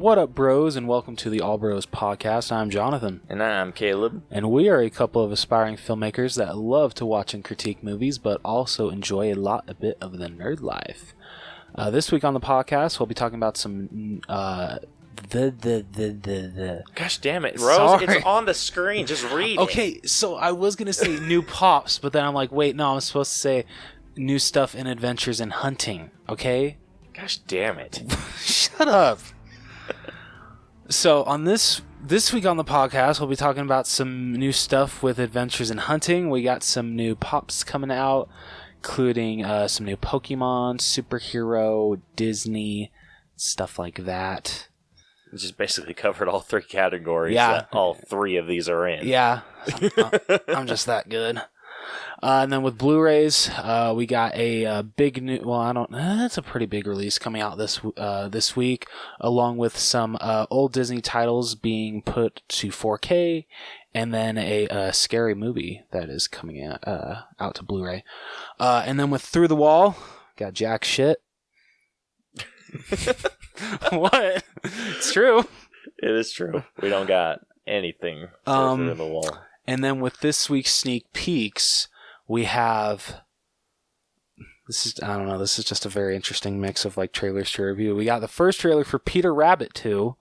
What up, bros, and welcome to the All Bros podcast. I'm Jonathan. And I'm Caleb. And we are a couple of aspiring filmmakers that love to watch and critique movies, but also enjoy a bit of the nerd life. This week on the podcast, we'll be talking about some... Gosh damn it, Rose, sorry. It's on the screen. Just read it. Okay, so I was going to say new pops, but then I'm like, wait, no, I'm supposed to say new stuff in adventures in hunting, okay? Gosh damn it. Shut up. So on this week on the podcast, we'll be talking about some new stuff with adventures in hunting. We got some new pops coming out, including some new Pokemon, superhero, Disney, stuff like that. Just basically covered all three categories that all three of these are in. Yeah, I'm just that good. And then with Blu-Rays, we got a big new. Well, that's a pretty big release coming out this week, along with some old Disney titles being put to 4K, and then a scary movie that is coming out to Blu-ray. And then with Through the Wall, got jack shit. What? It's true. It is true. We don't got anything Through the Wall. And then with this week's sneak peeks, we have... This is just a very interesting mix of like trailers to review. We got the first trailer for Peter Rabbit 2.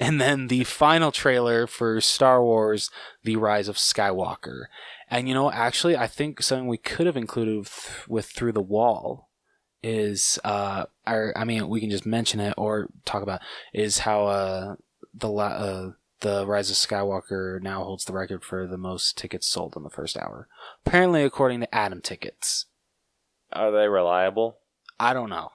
And then the final trailer for Star Wars The Rise of Skywalker. And actually, I think something we could have included with Through the Wall is... we can just mention it or talk about is how the Rise of Skywalker now holds the record for the most tickets sold in the first hour. Apparently, according to Atom Tickets. Are they reliable? I don't know.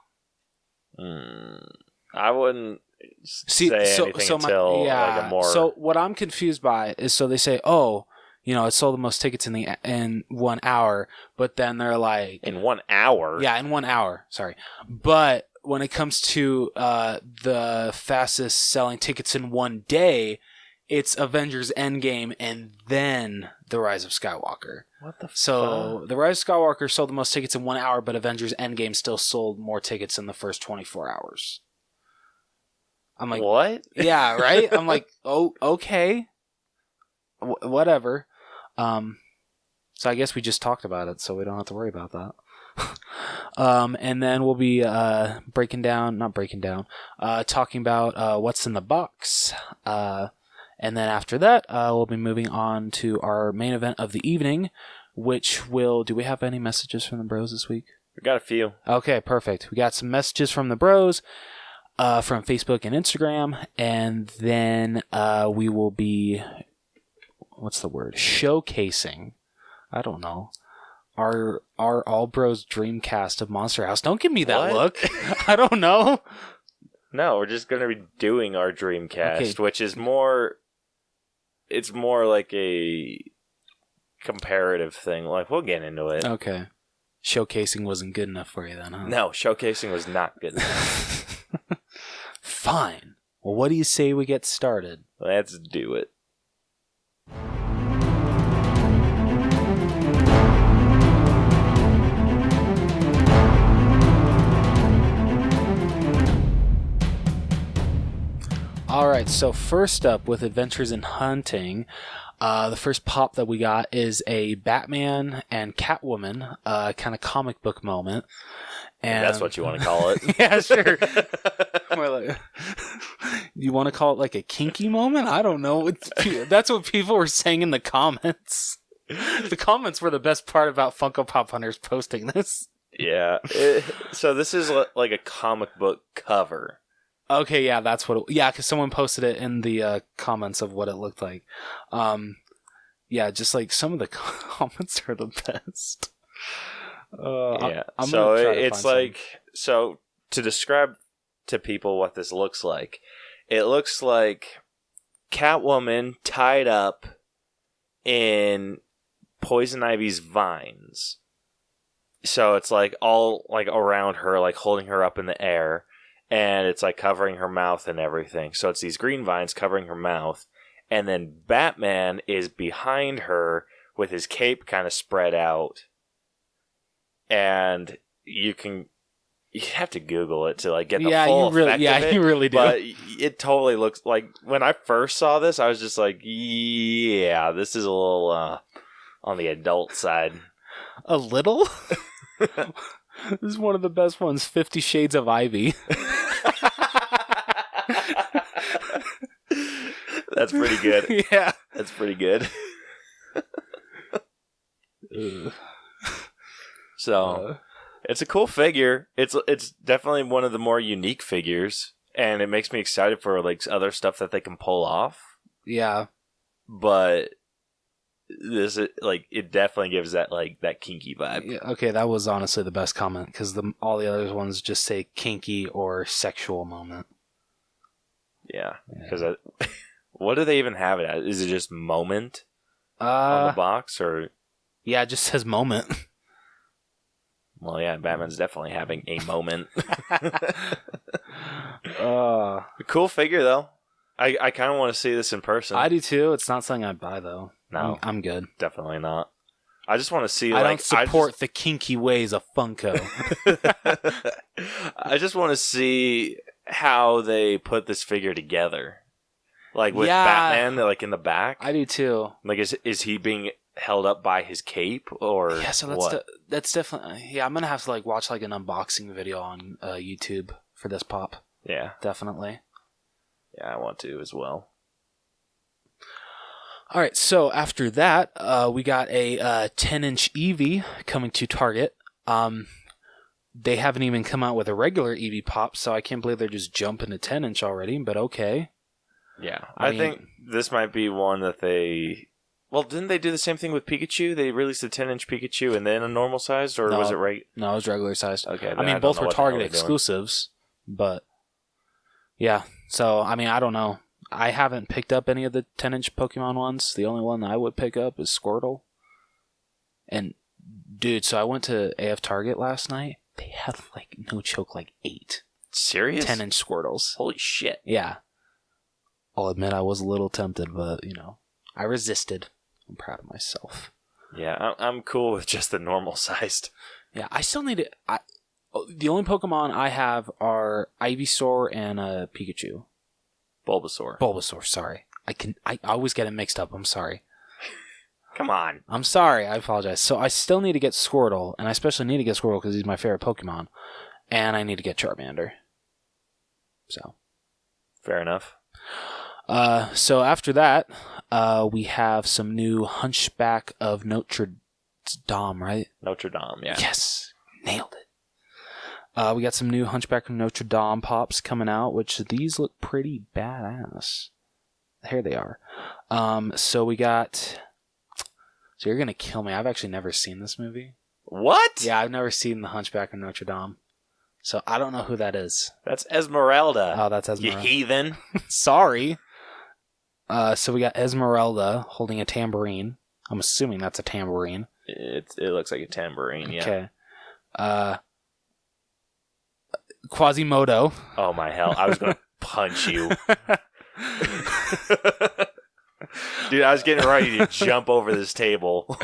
I wouldn't say anything until like a more... So what I'm confused by is, so they say, it sold the most tickets in 1 hour, but then they're like... In 1 hour? Yeah, in 1 hour. Sorry. But when it comes to the fastest selling tickets in one day... It's Avengers Endgame and then The Rise of Skywalker. What the fuck? So, The Rise of Skywalker sold the most tickets in 1 hour, but Avengers Endgame still sold more tickets in the first 24 hours. I'm like... What? Yeah, right? I'm like, oh, okay. Whatever. So I guess we just talked about it, so we don't have to worry about that. And then we'll be talking about what's in the box. And then after that, we'll be moving on to our main event of the evening, which will... Do we have any messages from the bros this week? We got a few. Okay, perfect. We got some messages from the bros from Facebook and Instagram, and then we will be... What's the word? Showcasing. I don't know. Our All Bros Dreamcast of Monster House. Don't give me that look. I don't know. No, we're just going to be doing our Dreamcast, which is more... It's more like a comparative thing. Like, we'll get into it. Okay. Showcasing wasn't good enough for you then, huh? No, showcasing was not good enough. Fine. Well, what do you say we get started? Let's do it. Alright, so first up with Adventures in Hunting, the first pop that we got is a Batman and Catwoman kind of comic book moment. And that's what you want to call it. Yeah, sure. You want to call it like a kinky moment? I don't know. That's what people were saying in the comments. The comments were the best part about Funko Pop Hunters posting this. Yeah. So this is like a comic book cover. Okay, yeah, that's what... because someone posted it in the comments of what it looked like. Yeah, just like some of the comments are the best. So it's like... So to describe to people what this looks like, it looks like Catwoman tied up in Poison Ivy's vines. So it's like all like around her, like holding her up in the air. And it's like covering her mouth and everything. So it's these green vines covering her mouth. And then Batman is behind her with his cape kind of spread out. And you can You have to Google it to like get the Yeah, full you really, effect yeah, of it. you really do. But it totally looks like when I first saw this, I was just like, yeah, this is a little on the adult side. A little? This is one of the best ones, 50 Shades of Ivy. That's pretty good. Yeah. That's pretty good. So, it's a cool figure. It's definitely one of the more unique figures, and it makes me excited for like other stuff that they can pull off. Yeah. But this like it definitely gives that like that kinky vibe. Yeah, okay, that was honestly the best comment because all the other ones just say kinky or sexual moment. Yeah, because what do they even have it at? Is it just moment on the box, or yeah, it just says moment. Well, yeah, Batman's definitely having a moment. Cool figure though. I kind of want to see this in person. I do too. It's not something I'd buy though. No, I'm good. Definitely not. I just want to see. I don't support the kinky ways of Funko. I just want to see how they put this figure together, like with Batman, like in the back. I do too. Like, is he being held up by his cape, or yeah? So that's definitely I'm gonna have to like watch like an unboxing video on YouTube for this pop. Yeah, definitely. Yeah, I want to as well. All right, so after that, we got a 10-inch Eevee coming to Target. They haven't even come out with a regular Eevee pop, so I can't believe they're just jumping to 10-inch already, but okay. Yeah, I think this might be one that they... Well, didn't they do the same thing with Pikachu? They released a 10-inch Pikachu and then a normal sized, or was it right? No, it was regular sized. Okay, I mean, both were Target exclusives, but yeah. So, I mean, I don't know. I haven't picked up any of the 10-inch Pokemon ones. The only one that I would pick up is Squirtle. And, dude, so I went to AF Target last night. They had, like, no joke, like 8. Serious? 10-inch Squirtles. Holy shit. Yeah. I'll admit I was a little tempted, but, I resisted. I'm proud of myself. Yeah, I'm cool with just the normal sized. Yeah, I still need it. The only Pokemon I have are Ivysaur and Pikachu. Bulbasaur, sorry. I always get it mixed up. I'm sorry. Come on. I'm sorry. I apologize. So I still need to get Squirtle, and I especially need to get Squirtle because he's my favorite Pokemon. And I need to get Charmander. So. Fair enough. So after that, we have some new Hunchback of Notre Dame, right? Notre Dame, yeah. Yes. Nailed it. We got some new Hunchback of Notre Dame pops coming out, which these look pretty badass. Here they are. So we got... So you're going to kill me. I've actually never seen this movie. What? Yeah, I've never seen the Hunchback of Notre Dame. So I don't know who that is. That's Esmeralda. Oh, that's Esmeralda. You heathen. Sorry. So we got Esmeralda holding a tambourine. I'm assuming that's a tambourine. It looks like a tambourine, yeah. Okay. Quasimodo. Oh my hell! I was gonna punch you, dude. I was getting ready to jump over this table.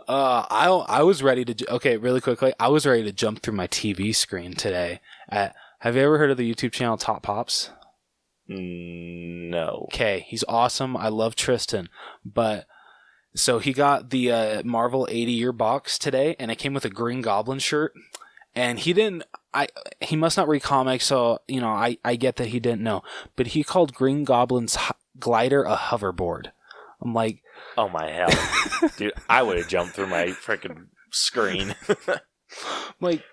I was ready to. Okay, really quickly. I was ready to jump through my TV screen today. Have you ever heard of the YouTube channel Top Pops? No. Okay, he's awesome. I love Tristan, but. So he got the Marvel 80-year box today, and it came with a Green Goblin shirt. And he didn't. He must not read comics, so I get that he didn't know. But he called Green Goblin's glider a hoverboard. I'm like, oh my hell, dude! I would have jumped through my freaking screen. Like,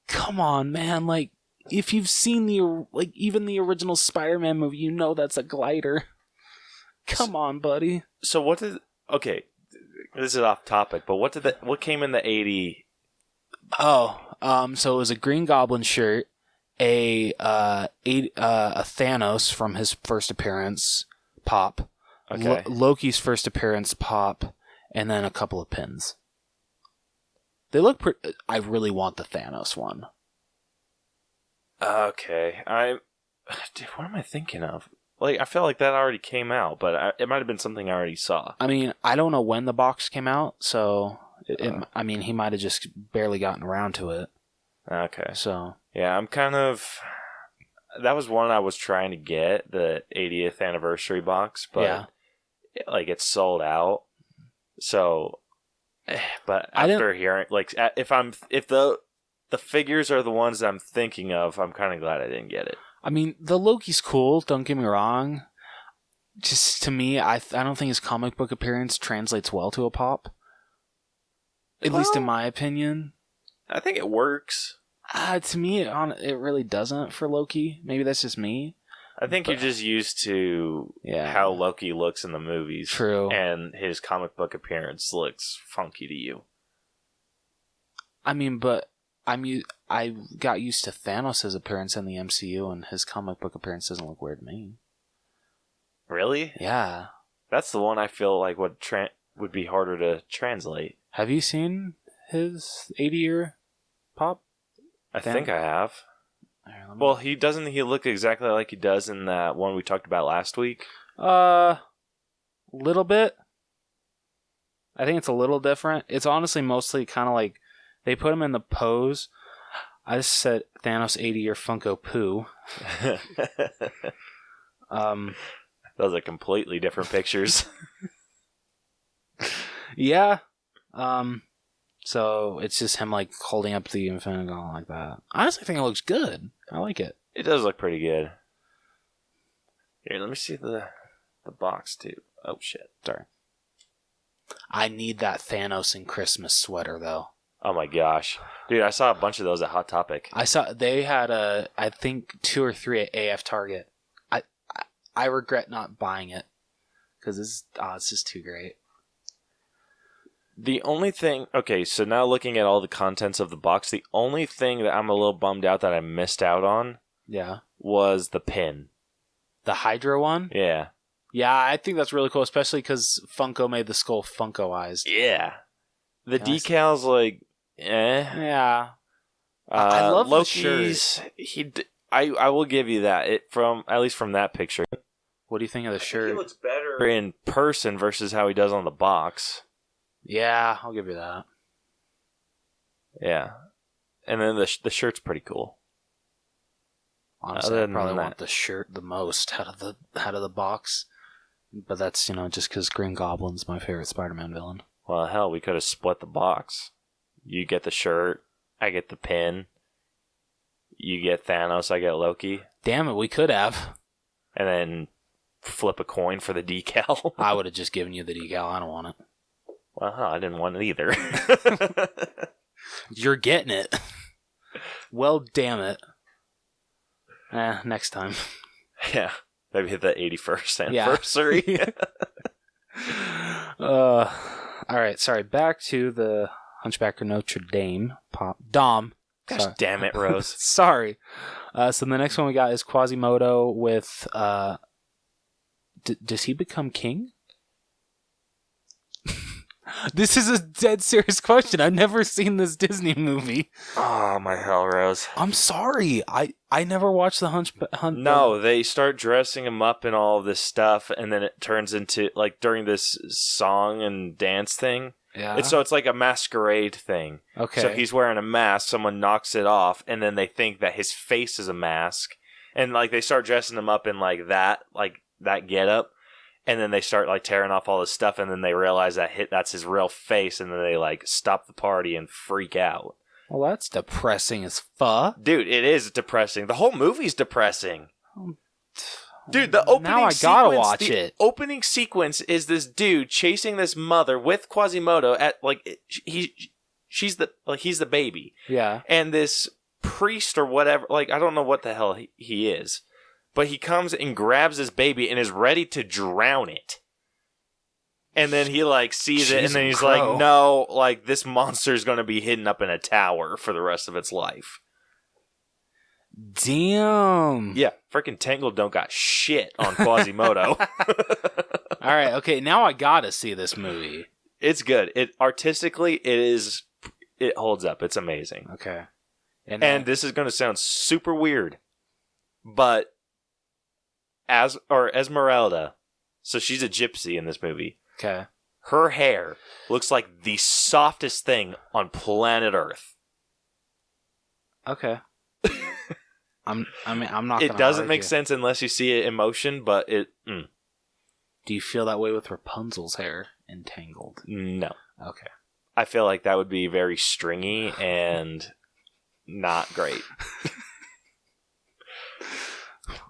come on, man! Like, if you've seen even the original Spider-Man movie, you know that's a glider. Come on, buddy. So what did? Okay, this is off topic, but what came in the 80? Oh, so it was a Green Goblin shirt, a Thanos from his first appearance pop, okay, Loki's first appearance pop, and then a couple of pins. They look pretty. I really want the Thanos one. Okay, dude, what am I thinking of? Like, I feel like that already came out, but it might have been something I already saw. I mean, I don't know when the box came out, so I mean, he might have just barely gotten around to it. Okay. So yeah, I'm kind of. That was one I was trying to get, the 80th anniversary box, but it's sold out. So, but after hearing, if the figures are the ones I'm thinking of, I'm kind of glad I didn't get it. I mean, the Loki's cool. Don't get me wrong. Just to me, I don't think his comic book appearance translates well to a pop. At least in my opinion. I think it works. To me, it really doesn't for Loki. Maybe that's just me. I think you're just used to how Loki looks in the movies. True. And his comic book appearance looks funky to you. I mean, but I got used to Thanos' appearance in the MCU, and his comic book appearance doesn't look weird to me. Really? Yeah. That's the one I feel like would be harder to translate. Have you seen his 80-year pop? I think I have. Right, well, doesn't he look exactly like he does in that one we talked about last week? Little bit. I think it's a little different. It's honestly mostly kind of like they put him in the pose. I just said Thanos 80-year Funko Poo. Those are completely different pictures. Yeah. So it's just him like holding up the Infinity Gauntlet like that. I honestly think it looks good. I like it. It does look pretty good. Here, let me see the box too. Oh shit. Sorry. I need that Thanos in Christmas sweater though. Oh my gosh. Dude, I saw a bunch of those at Hot Topic. I saw they had I think 2 or 3 at AF Target. I regret not buying it because it's just too great. The only thing... Okay, so now looking at all the contents of the box, the only thing that I'm a little bummed out that I missed out on was the pin. The Hydra one? Yeah. Yeah, I think that's really cool, especially because Funko made the skull Funko-ized. Yeah. The decals, Yeah. I love Loki's, the shirt. I will give you that. At least from that picture. What do you think of the shirt? He looks better in person versus how he does on the box. Yeah, I'll give you that. Yeah. And then the shirt's pretty cool. Honestly, I probably want the shirt the most out of the box. But that's, just because Green Goblin's my favorite Spider-Man villain. Well, hell, we could have split the box. You get the shirt, I get the pin. You get Thanos, I get Loki. Damn it, we could have. And then flip a coin for the decal. I would have just given you the decal. I don't want it. Well, I didn't want it either. You're getting it. Well, damn it. Next time. Yeah. Maybe the 81st anniversary. Yeah. All right, sorry. Back to the Hunchback of Notre Dame. Dom. Gosh damn it, Rose. Sorry. So the next one we got is Quasimodo with... does he become king? This is a dead serious question. I've never seen this Disney movie. Oh, my hell, Rose. I'm sorry. I never watched the Hunt. No, they start dressing him up in all this stuff, and then it turns into, during this song and dance thing. Yeah. It's like a masquerade thing. Okay. So he's wearing a mask, someone knocks it off, and then they think that his face is a mask. And, they start dressing him up in, that getup. And then they start tearing off all this stuff, and then they realize that's his real face, and then they stop the party and freak out. Well, that's depressing as fuck. Dude, it is depressing. The whole movie's depressing. Dude, the opening now I gotta watch it. Opening sequence is this dude chasing this mother with Quasimodo at he's the baby. Yeah. And this priest or whatever, I don't know what the hell he is. But he comes and grabs his baby and is ready to drown it. And then he, sees it, and then he's like, no, this monster's going to be hidden up in a tower for the rest of its life. Damn. Yeah, freaking Tangled don't got shit on Quasimodo. All right, okay, now I gotta see this movie. It's good. Artistically, it holds up. It's amazing. Okay. And this is going to sound super weird, but... Esmeralda, so she's a gypsy in this movie. Okay. Her hair looks like the softest thing on planet Earth. Okay. I'm not. It doesn't make sense unless you see it in motion, but it. Do you feel that way with Rapunzel's hair in Tangled? No. Okay. I feel like that would be very stringy and not great.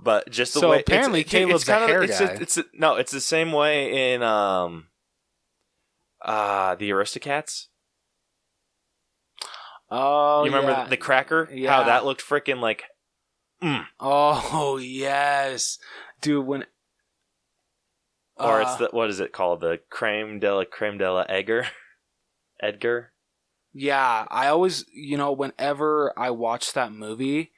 But just the way. Apparently, Caleb's a hair guy. It's the same way in the Aristocats. Oh, you remember the cracker? Yeah. How that looked freaking like. Oh yes, dude. When or it's the what is it called? The creme de la Edgar. Yeah, I always, whenever I watch that movie,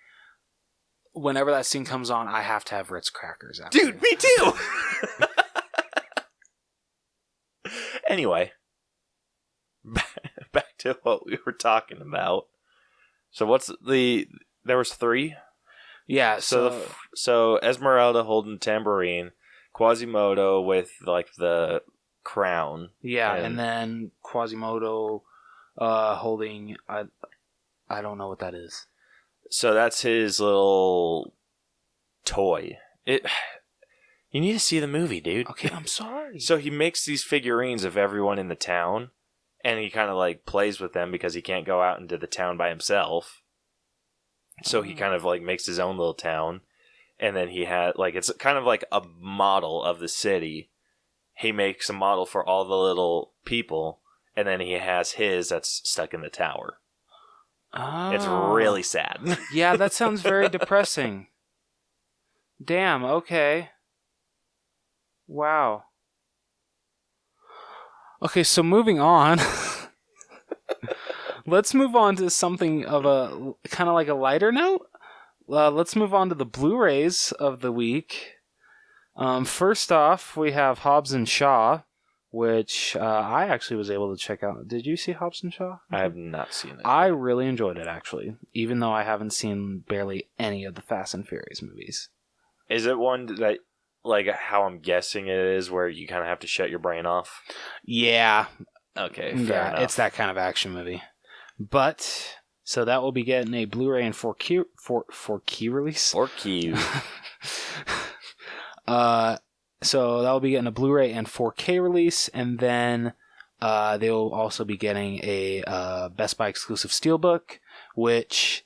whenever that scene comes on, I have to have Ritz crackers after. Dude, me too. Anyway, back to what we were talking about. So there was 3? Yeah, so Esmeralda holding tambourine, Quasimodo with like the crown. Yeah, and then Quasimodo holding I don't know what that is. So that's his little toy. You need to see the movie, dude. Okay, I'm sorry. So he makes these figurines of everyone in the town, and he kind of like plays with them because he can't go out into the town by himself. So he kind of like makes his own little town, and then he had like it's kind of like a model of the city. He makes a model for all the little people, and then he has his that's stuck in the tower. Oh. It's really sad. Yeah, that sounds very depressing. Damn, okay. Wow. Okay, so moving on. Let's move on to something of a kind of like a lighter note. Let's move on to the Blu-rays of the week. First off, we have Hobbs and Shaw, which I actually was able to check out. Did you see Hobbs and Shaw? I have not seen it. I really enjoyed it, actually, even though I haven't seen barely any of the Fast and Furious movies. Is it one that, like how I'm guessing it is, where you kind of have to shut your brain off? Yeah. Okay, fair enough. It's that kind of action movie. But, so that will be getting a Blu-ray and 4K release. 4K. So that will be getting a Blu-ray and 4K release, and then they will also be getting a Best Buy exclusive Steelbook, which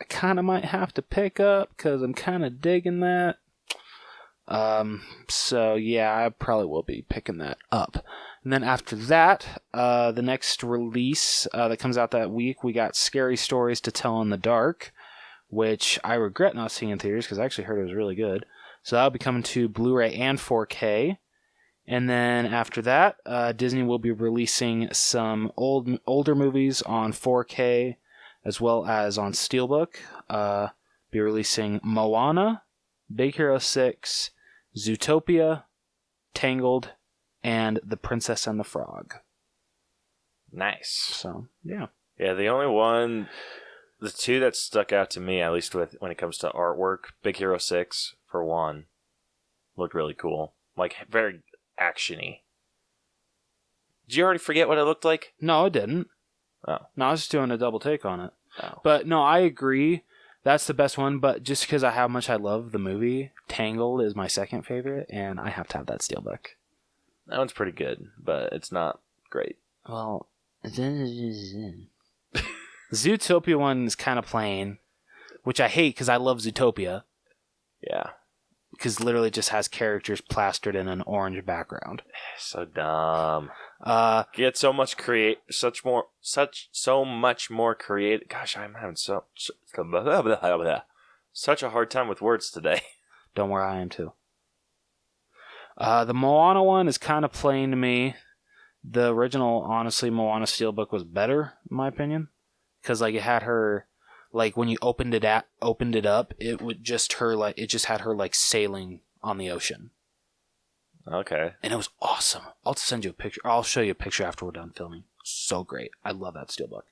I kind of might have to pick up because I'm kind of digging that. So yeah, I probably will be picking that up. And then after that, the next release that comes out that week, we got Scary Stories to Tell in the Dark, which I regret not seeing in theaters because I actually heard it was really good. So that'll be coming to Blu-ray and 4K. And then after that, Disney will be releasing some older movies on 4K as well as on Steelbook. Be releasing Moana, Big Hero 6, Zootopia, Tangled, and The Princess and the Frog. Nice. So, yeah. Yeah, the 2 that stuck out to me, at least when it comes to artwork, Big Hero 6, for one, looked really cool. Like, very action-y. Did you already forget what it looked like? No, I didn't. Oh. No, I was just doing a double take on it. Oh. But, no, I agree. That's the best one, but just because how much I love the movie, Tangled is my second favorite, and I have to have that Steelbook. That one's pretty good, but it's not great. Well, Zootopia one is kind of plain, which I hate because I love Zootopia. Yeah. Because literally just has characters plastered in an orange background. So dumb. Get so much so much more creative. Gosh, I'm having such a hard time with words today. Don't worry, I am too. The Moana one is kind of plain to me. The original, honestly, Moana Steelbook was better, in my opinion. Because, like, it had her, like, when you opened it up, it would just had her, like, sailing on the ocean. Okay. And it was awesome. I'll send you a picture. I'll show you a picture after we're done filming. So great. I love that Steelbook.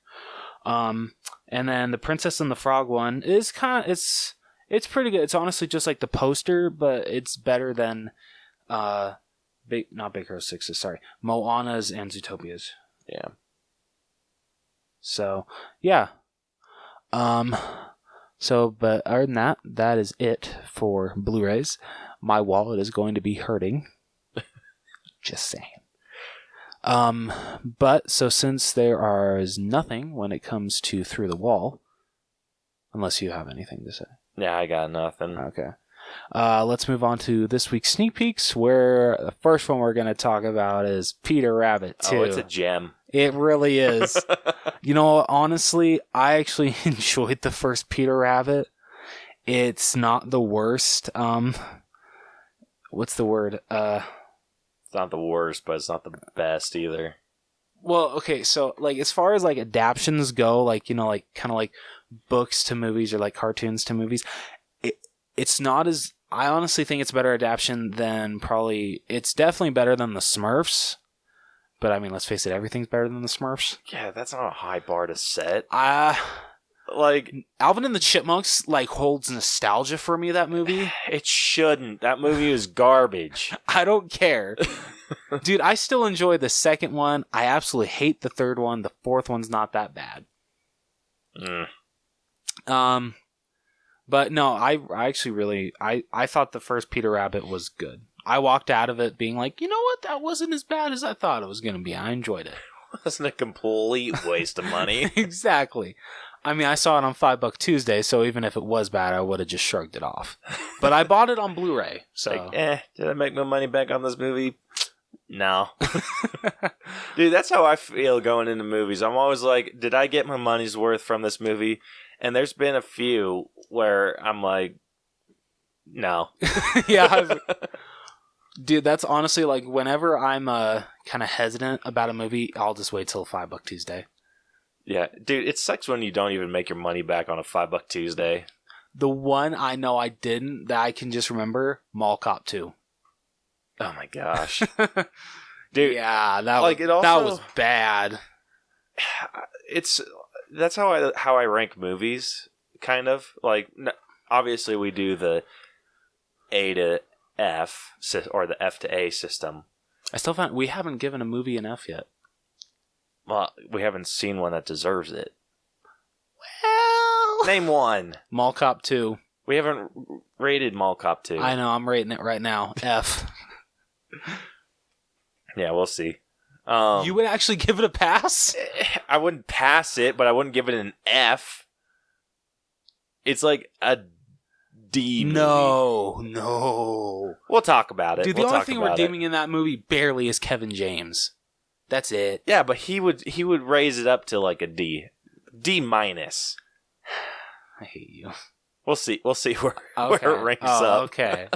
And then the Princess and the Frog one is it's pretty good. It's honestly just like the poster, but it's better than not Big Hero 6s, sorry. Moana's and Zootopia's. Yeah. So, yeah. But other than that, that is it for Blu-rays. My wallet is going to be hurting. Just saying. But so since there is nothing when it comes to Through the Wall, unless you have anything to say. Yeah, I got nothing. Okay. Let's move on to this week's sneak peeks, where the first one we're going to talk about is Peter Rabbit 2. Oh, it's a gem. It really is. You know, honestly, I actually enjoyed the first Peter Rabbit. It's not the worst. What's the word? It's not the worst, but it's not the best either. Well, okay, so like as far as like adaptions go, like, you know, like kind of like books to movies or like cartoons to movies, it's not as, I honestly think it's a better adaptation than probably, it's definitely better than the Smurfs. But I mean, let's face it, everything's better than the Smurfs. Yeah, that's not a high bar to set. Like Alvin and the Chipmunks like holds nostalgia for me, that movie. It shouldn't. That movie is garbage. I don't care. Dude, I still enjoy the second one. I absolutely hate the third one. The fourth one's not that bad. But no, I actually really I thought the first Peter Rabbit was good. I walked out of it being like, you know what, that wasn't as bad as I thought it was going to be. I enjoyed it. It wasn't a complete waste of money. Exactly. I mean, I saw it on $5 Tuesday, so even if it was bad, I would have just shrugged it off. But I bought it on Blu-ray, so... Like, did I make my money back on this movie? No. Dude, that's how I feel going into movies. I'm always like, did I get my money's worth from this movie? And there's been a few where I'm like, no. Yeah. Dude, that's honestly like, whenever I'm kind of hesitant about a movie, I'll just wait till $5 Tuesday. Yeah, dude, it sucks when you don't even make your money back on a $5 Tuesday. The one I know I didn't, that I can just remember, Mall Cop 2. Oh my gosh. Dude, yeah, that like, that was bad. That's how I rank movies, kind of. Like, obviously we do the A to F, or the F to A system. I still find we haven't given a movie an F yet. Well, we haven't seen one that deserves it. Well... Name one. Mall Cop 2. We haven't rated Mall Cop 2. I know, I'm rating it right now. F. Yeah, we'll see. You would actually give it a pass? I wouldn't pass it, but I wouldn't give it an F. It's like a D movie. No. We'll talk about it. Dude, the only thing redeeming in that movie barely is Kevin James. That's it. Yeah, but he would raise it up to like a D. D minus. I hate you. We'll see where it ranks up. Okay.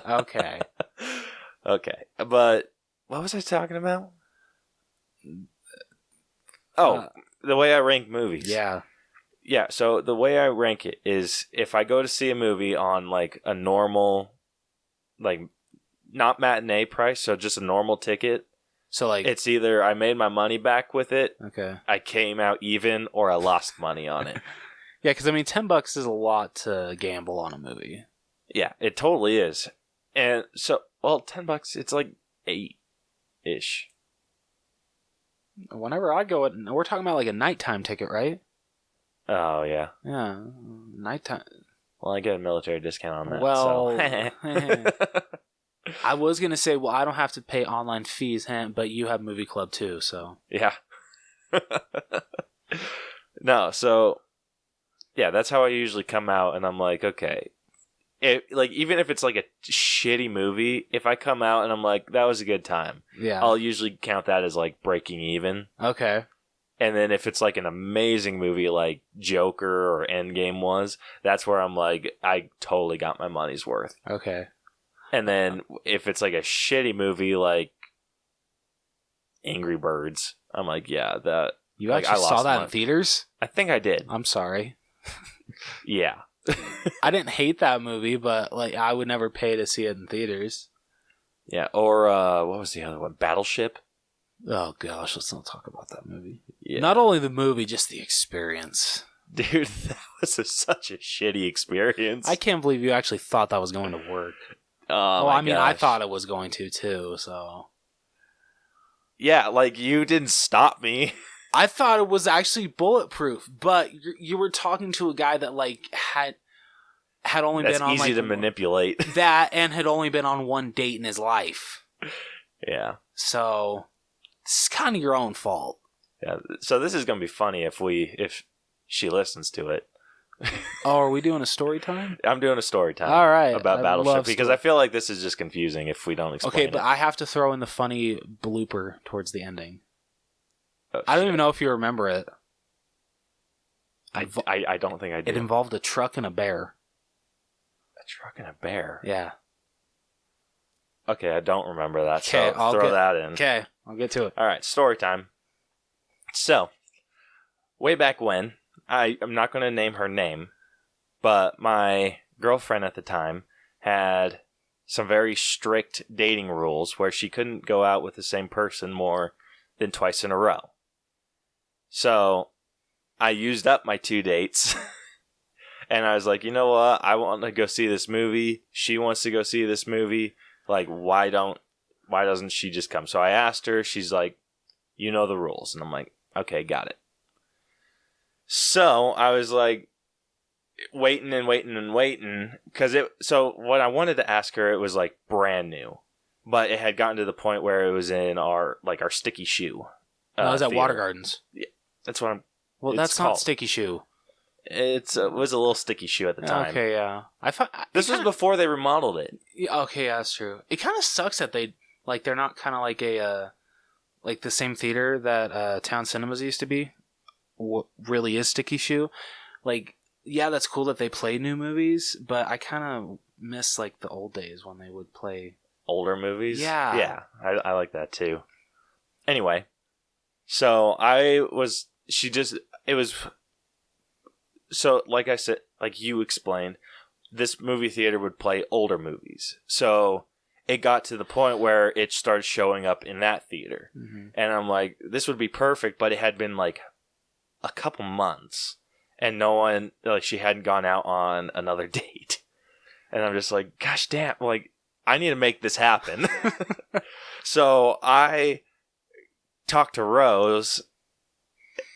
Okay. But what was I talking about? Oh, the way I rank movies. Yeah. Yeah, so the way I rank it is if I go to see a movie on like a normal, like not matinee price, so just a normal ticket. So like it's either I made my money back with it, okay, I came out even, or I lost money on it. Yeah, because I mean, $10 is a lot to gamble on a movie. Yeah, it totally is. And so, well, $10, it's like $8-ish. Whenever I go, we're talking about like a nighttime ticket, right? Oh yeah, yeah, nighttime. Well, I get a military discount on that. Well, so. I was gonna say, well, I don't have to pay online fees, but you have Movie Club too, so yeah. No, so yeah, that's how I usually come out, and I'm like, okay, like even if it's like a shitty movie, if I come out and I'm like, that was a good time, yeah, I'll usually count that as like breaking even. Okay. And then if it's like an amazing movie like Joker or Endgame was, that's where I'm like, I totally got my money's worth. Okay. And then if it's like a shitty movie like Angry Birds, I'm like, yeah, that... You actually saw that in theaters? I think I did. I'm sorry. Yeah. I didn't hate that movie, but like I would never pay to see it in theaters. Yeah, or what was the other one? Battleship? Oh gosh, let's not talk about that movie. Yeah. Not only the movie, just the experience. Dude, that was such a shitty experience. I can't believe you actually thought that was going to work. Oh, well, I mean, gosh. I thought it was going to too, so... Yeah, like, you didn't stop me. I thought it was actually bulletproof, but you were talking to a guy that, like, had only That's been on, easy like, to manipulate. that and had only been on one date in his life. Yeah. So, it's kind of your own fault. Yeah. So this is going to be funny if she listens to it. Oh, are we doing a story time? I'm doing a story time. All right. About Battleship because I feel like this is just confusing if we don't explain it. Okay, but I have to throw in the funny blooper towards the ending. Oh, I don't even know if you remember it. I don't think I do. It involved a truck and a bear. A truck and a bear? Yeah. Okay, I don't remember that, Okay, so throw that in. Okay, I'll get to it. All right, story time. So, way back when, I'm not going to name her name, but my girlfriend at the time had some very strict dating rules where she couldn't go out with the same person more than twice in a row. So, I used up my 2 dates, and I was like, you know what, I want to go see this movie, she wants to go see this movie, like, why doesn't she just come? So I asked her, she's like, you know the rules, and I'm like, okay, got it. So I was like, waiting, so what I wanted to ask her, it was like brand new, but it had gotten to the point where it was in our sticky shoe. No, it was at theater. Water Gardens. Yeah, that's what I'm. Well, that's called. not Sticky Shoe. It was a little sticky shoe at the time. Okay, yeah. I thought this was before they remodeled it. Yeah, okay, yeah, that's true. It kind of sucks that they're not kind of like a like the same theater that Town Cinemas used to be. What really is Sticky Shoe? Like, yeah, that's cool that they play new movies, but I kind of miss like the old days when they would play older movies. Yeah, I like that too. Anyway, so so like I said, like you explained, this movie theater would play older movies. So it got to the point where it started showing up in that theater. Mm-hmm. And I'm like, this would be perfect, but it had been like a couple months and no one, like, she hadn't gone out on another date. And I'm just like, gosh damn, like, I need to make this happen. So I talked to Rose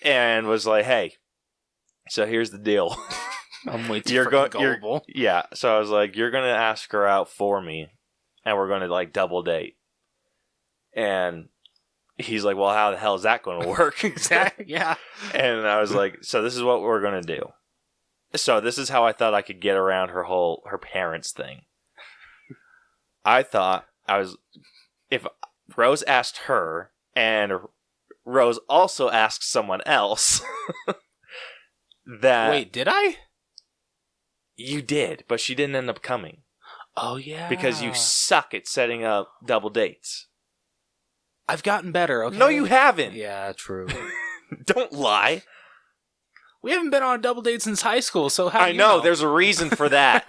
and was like, hey, so here's the deal. I'm way too gullible. Yeah, so I was like, you're going to ask her out for me, and we're going to, like, double date. And he's like, well, how the hell is that going to work? Exactly, yeah. And I was like, so this is what we're going to do. So this is how I thought I could get around her parents thing. I thought if Rose asked her, and Rose also asked someone else... Wait, did I? You did, but she didn't end up coming. Oh, yeah. Because you suck at setting up double dates. I've gotten better, okay? No, you haven't. Yeah, true. Don't lie. We haven't been on a double date since high school, so how do you know? There's a reason for that.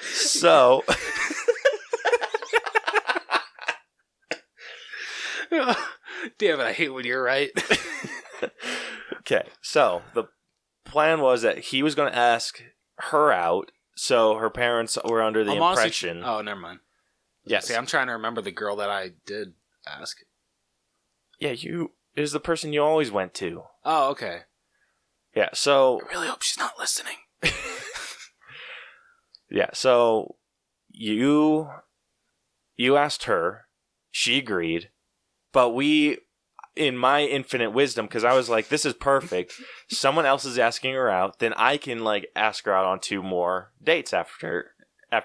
So... Damn it, I hate when you're right. Okay, so the plan was that he was going to ask her out, so her parents were under the impression... Oh, never mind. Yes. See, I'm trying to remember the girl that I did ask. Yeah, it was the person you always went to. Oh, okay. Yeah, so... I really hope she's not listening. Yeah, so you asked her, she agreed, but in my infinite wisdom, because I was like, this is perfect, someone else is asking her out, then I can, like, ask her out on 2 more dates after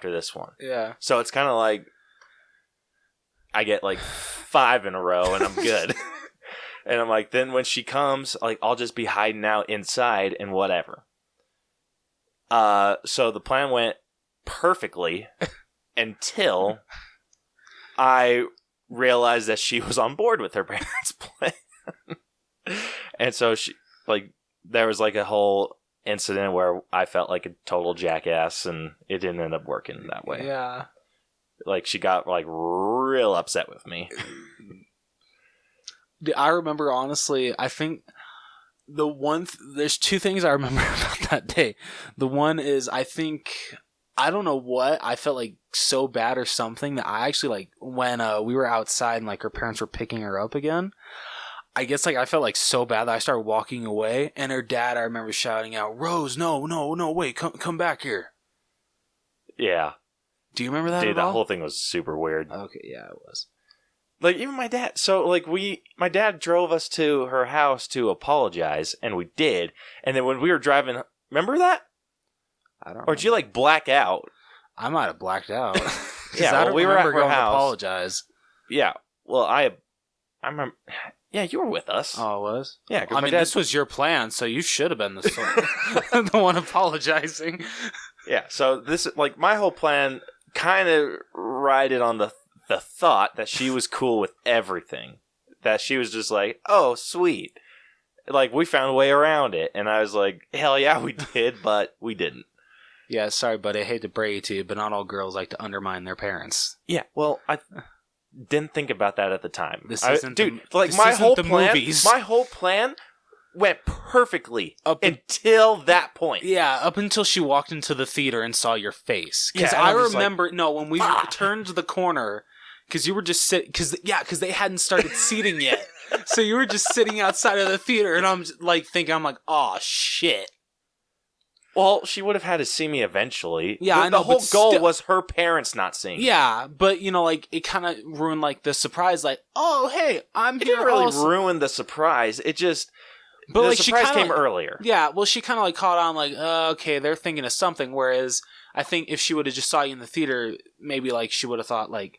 this one. Yeah. So it's kind of like, I get, like, 5 in a row, and I'm good. And I'm like, then when she comes, like, I'll just be hiding out inside and whatever. So the plan went perfectly until I realized that she was on board with her parents' plan. And so there was like a whole incident where I felt like a total jackass, and it didn't end up working that way. Yeah. Like, she got like real upset with me. I remember, honestly, I think there's two things I remember about that day. The one is I don't know what, I felt like so bad or something that I actually like when we were outside and like her parents were picking her up again. I guess like I felt like so bad that I started walking away, and her dad, I remember shouting out, "Rose, no, wait, come back here." Yeah. Do you remember that? Dude, at that all? whole thing was super weird. Okay, yeah, it was. Like, even my dad. So, like, my dad drove us to her house to apologize, and we did. And then when we were driving, remember that? I don't. Or did you like black out? I might have blacked out. Yeah, well, we were at her going house. To apologize. Yeah. Well, I remember. Yeah, you were with us. Oh, it was? Yeah, I mean, this was your plan, so you should have been the one apologizing. Yeah, so this, like, my whole plan kind of rided on the thought that she was cool with everything. That she was just like, oh, sweet. Like, we found a way around it. And I was like, hell yeah, we did, but we didn't. Yeah, sorry, buddy. I hate to break it to you, but not all girls like to undermine their parents. Yeah, well, I didn't think about that at the time. This isn't my whole plan went perfectly until that point. Yeah, up until she walked into the theater and saw your face. Because yeah, I remember, when we turned the corner, because you were just sitting, because they hadn't started seating yet. So you were just sitting outside of the theater, and I'm like thinking, oh shit. Well, she would have had to see me eventually. Yeah, I know, the whole goal was her parents not seeing me. Yeah, but, like, it kind of ruined, like, the surprise, like, oh, hey, I'm here. It didn't really ruin the surprise. It just... But, the like, surprise came earlier. Yeah, well, she kind of, like, caught on, like, okay, they're thinking of something, whereas I think if she would have just saw you in the theater, maybe, like, she would have thought, like...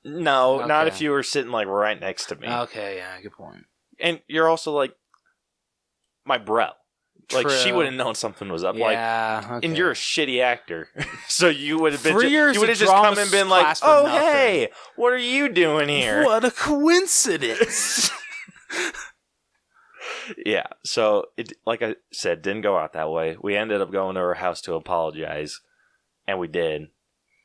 No, not if you were sitting, like, right next to me. Okay, yeah, good point. And you're also, like, my bro. True. Like, she would have known something was up. Yeah, like, okay. And you're a shitty actor. So you would have been... 3 years you would have just come and been like, oh, hey, what are you doing here? What a coincidence. Yeah, so, it, like I said, didn't go out that way. We ended up going to her house to apologize, and we did.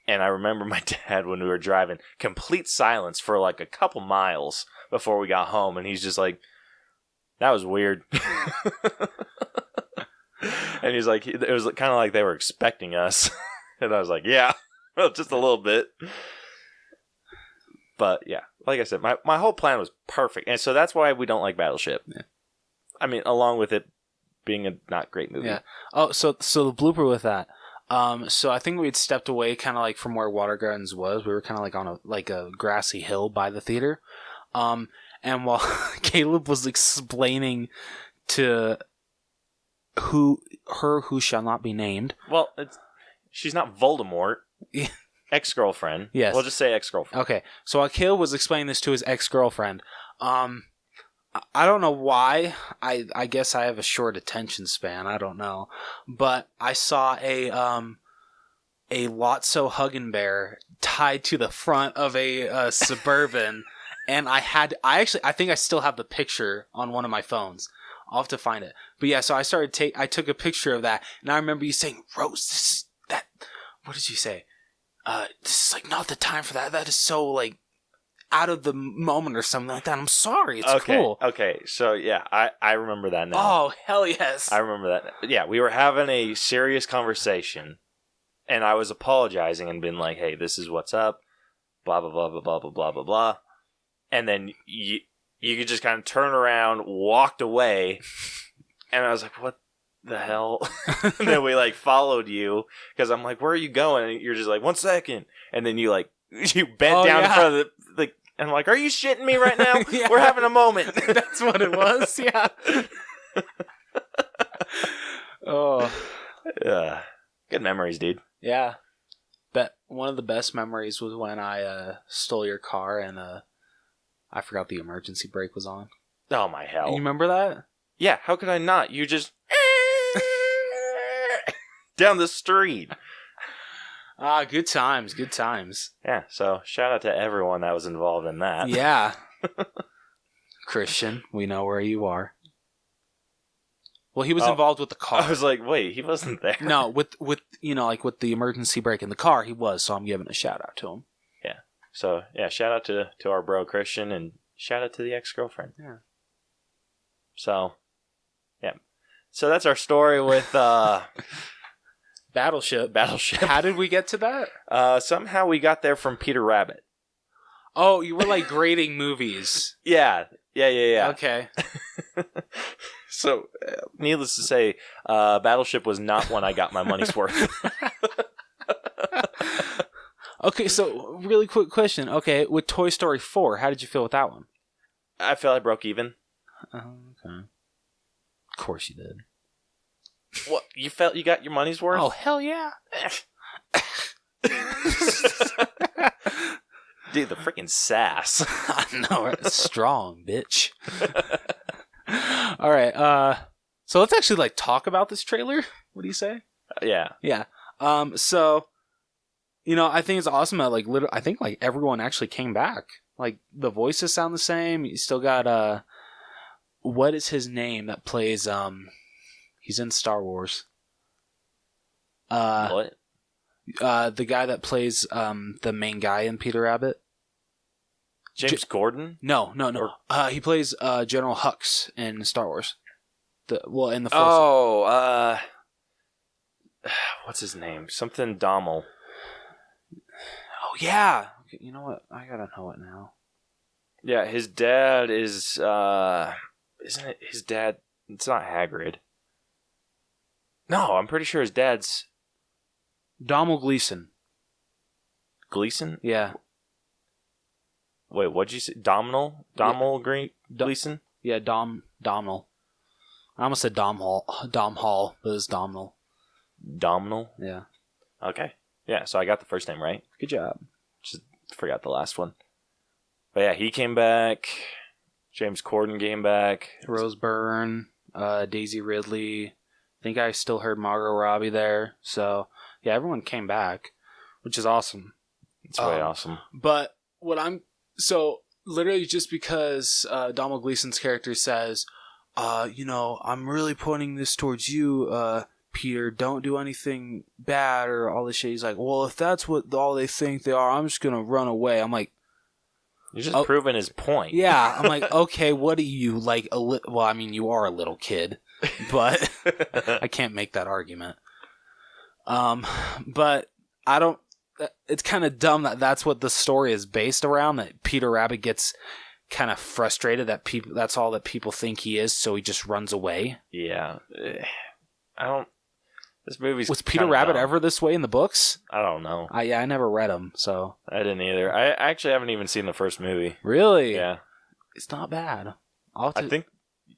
And I remember my dad, when we were driving, complete silence for like a couple miles before we got home, and he's just like, that was weird. And he's like, it was kind of like they were expecting us. And I was like, yeah, well, just a little bit. But yeah, like I said, my whole plan was perfect. And so that's why we don't like Battleship. Yeah. I mean, along with it being a not great movie. Yeah. Oh, so the blooper with that. So I think we had stepped away kind of like from where Water Gardens was. We were kind of like on a grassy hill by the theater. And while Caleb was explaining to who shall not be named. Well, she's not Voldemort. Ex-girlfriend. Yes. We'll just say ex-girlfriend. Okay. So while Caleb was explaining this to his ex-girlfriend, I don't know why. I guess I have a short attention span. I don't know. But I saw a Lotso Huggin' Bear tied to the front of a Suburban. And I think I still have the picture on one of my phones. I'll have to find it. But yeah, so I took a picture of that, and I remember you saying, Rose, what did you say? This is like not the time for that. That is so like out of the moment or something like that. I'm sorry. It's cool. Okay. So yeah, I remember that now. Oh, hell yes. I remember that. Yeah, we were having a serious conversation, and I was apologizing and being like, hey, this is what's up, blah, blah, blah, blah, blah, blah, blah, blah, blah. And then you could just kind of turn around, walked away, and I was like, what the hell? And then we, like, followed you, because I'm like, where are you going? And you're just like, 1 second. And then you, like, you bent down in front of the and I'm like, are you shitting me right now? Yeah. We're having a moment. That's what it was, yeah. Oh. Good memories, dude. Yeah. But one of the best memories was when I stole your car and I forgot the emergency brake was on. Oh, my hell. You remember that? Yeah, how could I not? You just... down the street. Ah, good times, good times. Yeah, so shout out to everyone that was involved in that. Yeah. Christian, we know where you are. Well, he was involved with the car. I was like, wait, he wasn't there. No, with like with the emergency brake in the car, he was, so I'm giving a shout out to him. Yeah. So, yeah, shout out to our bro Christian, and shout out to the ex-girlfriend. Yeah. So, yeah. So that's our story with Battleship. Battleship. How did we get to that? Somehow we got there from Peter Rabbit. Oh, you were like grading movies. Yeah. Okay. So, needless to say, Battleship was not one I got my money's worth. Okay, so really quick question. Okay, with Toy Story 4, how did you feel with that one? I feel I broke even. Okay. Of course you did. What? You felt you got your money's worth? Oh, hell yeah. Dude, the freaking sass. I know, it's strong, bitch. All right, so let's actually like talk about this trailer. What do you say? Yeah. Yeah. So, you know, I think it's awesome that like I think like everyone actually came back. Like the voices sound the same. You still got what is his name that plays he's in Star Wars. What? The guy that plays the main guy in Peter Rabbit. James Gordon? No. He plays General Hux in Star Wars. In the Force. Oh, what's his name? Something Dommel. Oh yeah. You know what? I gotta know it now. Yeah, his dad is isn't it his dad? It's not Hagrid. No, I'm pretty sure his dad's Domhnall Gleeson. Gleeson? Yeah. Wait, what'd you say? Domhnall Gleeson? Yeah, Domhnall. I almost said Dom Hall, but it's Domhnall. Domhnall? Yeah. Okay. Yeah, so I got the first name right. Good job. Just forgot the last one. But yeah, he came back. James Corden came back. Rose Byrne, Daisy Ridley. I think I still heard Margot Robbie there. So, yeah, everyone came back, which is awesome. It's really awesome. But literally just because Domhnall Gleeson's character says, you know, I'm really pointing this towards you, Peter, don't do anything bad or all this shit. He's like, well, if that's what all they think they are, I'm just going to run away. I'm like, you're just proving his point. Yeah. I'm like, okay, what are you, like, well, I mean, you are a little kid, but I can't make that argument. But I don't, it's kind of dumb that that's what the story is based around, that Peter Rabbit gets kind of frustrated that that's all that people think he is, so he just runs away. Yeah. This movie's was Peter Rabbit ever this way in the books? I don't know. I never read them, so I didn't either. I actually haven't even seen the first movie. Really? Yeah. It's not bad. I think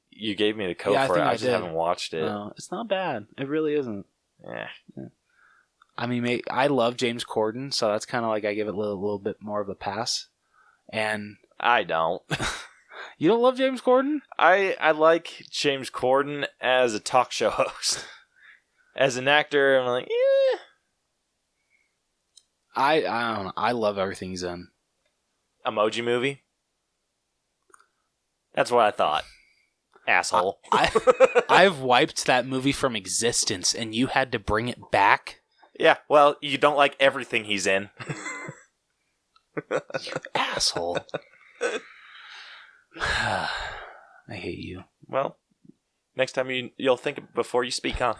you gave me the code for it. I just haven't watched it. No, it's not bad. It really isn't. Yeah. I mean, I love James Corden, so that's kind of like I give it a little bit more of a pass. And I don't. You don't love James Corden? I like James Corden as a talk show host. As an actor, I'm like, yeah. I don't know. I love everything he's in. Emoji Movie? That's what I thought. Asshole. I've wiped that movie from existence, and you had to bring it back? Yeah, well, you don't like everything he's in. You asshole. I hate you. Well, next time you'll think before you speak, huh?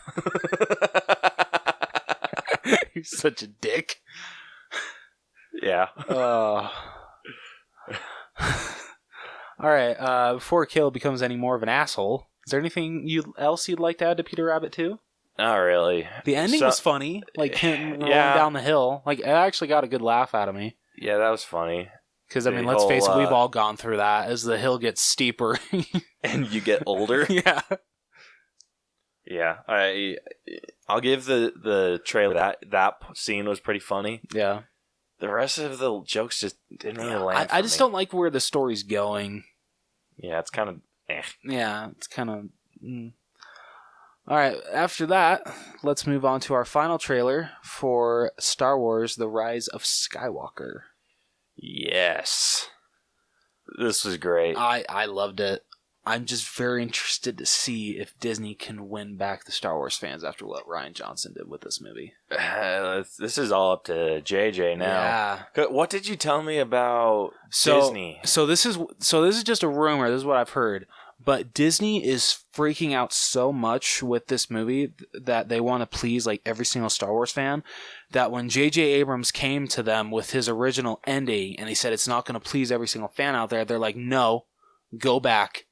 You're such a dick. Yeah. All right. Before Caleb becomes any more of an asshole, is there anything else you'd like to add to Peter Rabbit 2? Not really. The ending was funny. Like him rolling down the hill. Like it actually got a good laugh out of me. Yeah, that was funny. Because, I mean, let's face it, we've all gone through that as the hill gets steeper. And you get older? Yeah. Yeah. I'll give the trailer that scene was pretty funny. Yeah. The rest of the jokes just didn't really land I just don't like where the story's going. Yeah, it's kind of Yeah, it's kind of... All right, after that, let's move on to our final trailer for Star Wars: The Rise of Skywalker. Yes. This was great. I loved it. I'm just very interested to see if Disney can win back the Star Wars fans after what Rian Johnson did with this movie. This is all up to JJ now. Yeah. What did you tell me about Disney? So this is just a rumor. This is what I've heard. But Disney is freaking out so much with this movie that they want to please like every single Star Wars fan, that when J.J. Abrams came to them with his original ending and he said it's not going to please every single fan out there, they're like, no, go back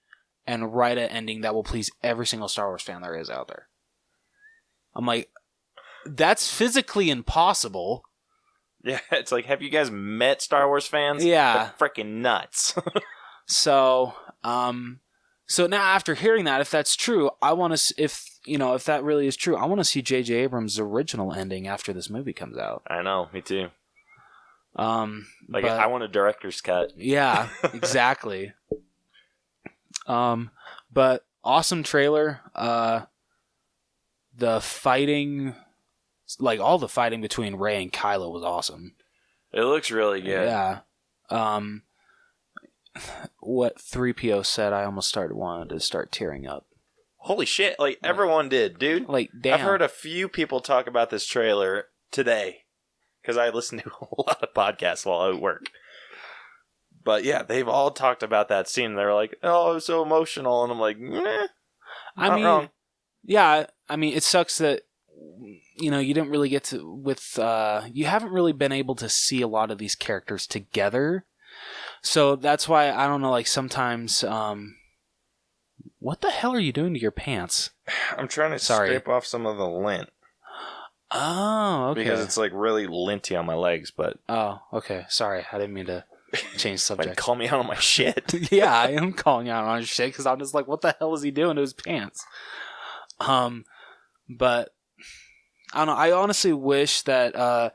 and write an ending that will please every single Star Wars fan there is out there. I'm like, that's physically impossible. Yeah, it's like, have you guys met Star Wars fans? Yeah. They're freaking nuts. So now after hearing that, if that's true, I want to, if that really is true, I want to see J.J. Abrams' original ending after this movie comes out. I know, me too. But, I want a director's cut. Yeah, exactly. But awesome trailer. The fighting, like all the fighting between Rey and Kylo was awesome. It looks really good. Yeah. What 3PO said, I almost wanted to start tearing up. Holy shit, like everyone did, dude. Like, damn. I've heard a few people talk about this trailer today because I listen to a lot of podcasts while I work. But yeah, they've all talked about that scene. They're like, oh, it was so emotional. And I'm like, I mean, wrong. Yeah, I mean, it sucks that, you didn't really get to, you haven't really been able to see a lot of these characters together. So that's why, I don't know, like sometimes, what the hell are you doing to your pants? I'm trying to scrape off some of the lint. Oh, okay. Because it's like really linty on my legs, but... Oh, okay. Sorry, I didn't mean to change subject. Like, call me out on my shit. Yeah, I am calling out on his shit because I'm just like, what the hell is he doing to his pants? But I don't know. I honestly wish that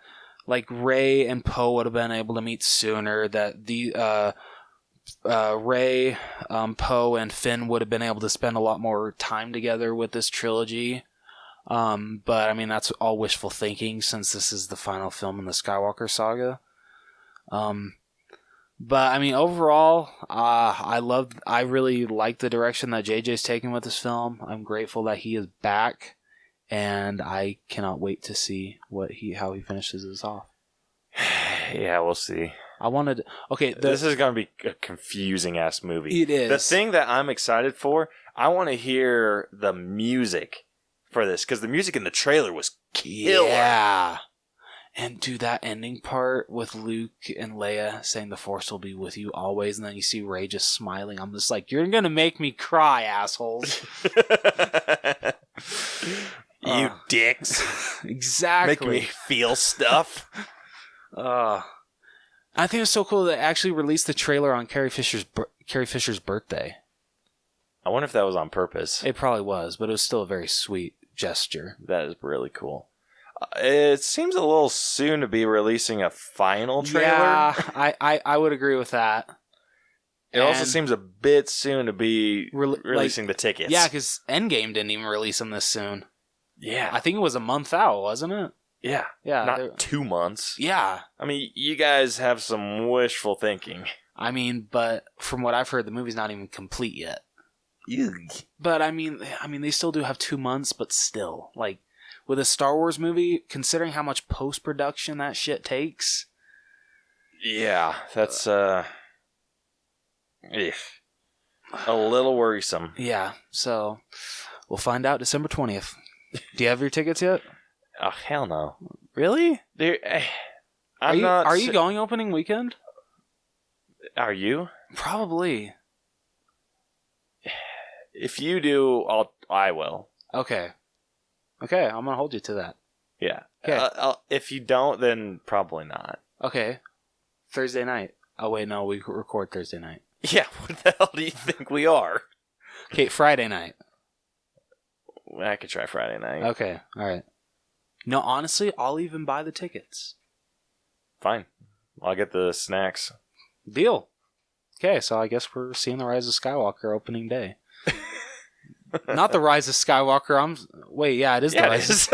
like Rey and Poe would have been able to meet sooner. That the Rey, Poe, and Finn would have been able to spend a lot more time together with this trilogy. But I mean, that's all wishful thinking since this is the final film in the Skywalker saga. But I mean, overall, I really like the direction that JJ's taking with this film. I'm grateful that he is back, and I cannot wait to see how he finishes this off. Yeah, we'll see. This is going to be a confusing ass movie. It is. The thing that I'm excited for, I want to hear the music for this, because the music in the trailer was killer. Yeah. And do that ending part with Luke and Leia saying the Force will be with you always, and then you see Rey just smiling. I'm just like, you're gonna make me cry, assholes. You dicks. Exactly. Make me feel stuff. I think it's so cool that they actually released the trailer on Carrie Fisher's birthday. I wonder if that was on purpose. It probably was, but it was still a very sweet gesture. That is really cool. It seems a little soon to be releasing a final trailer. Yeah, I would agree with that. It also seems a bit soon to be releasing the tickets. Yeah, because Endgame didn't even release them this soon. Yeah. I think it was a month out, wasn't it? Yeah. Yeah. Not 2 months. Yeah. I mean, you guys have some wishful thinking. I mean, but from what I've heard, the movie's not even complete yet. Ugh. But I mean, they still do have 2 months, but still, like, with a Star Wars movie, considering how much post-production that shit takes. Yeah, that's a little worrisome. Yeah, so we'll find out December 20th. Do you have your tickets yet? Oh, hell no. Really? Are you going opening weekend? Are you? Probably. If you do, I will. Okay, I'm going to hold you to that. Yeah. Okay. If you don't, then probably not. Okay. Thursday night. Oh, wait, no, we record Thursday night. Yeah, what the hell do you think we are? Okay, Friday night. I could try Friday night. Okay, all right. No, honestly, I'll even buy the tickets. Fine. I'll get the snacks. Deal. Okay, so I guess we're seeing the Rise of Skywalker opening day. Not the Rise of Skywalker. Wait, yeah, it is the Rise.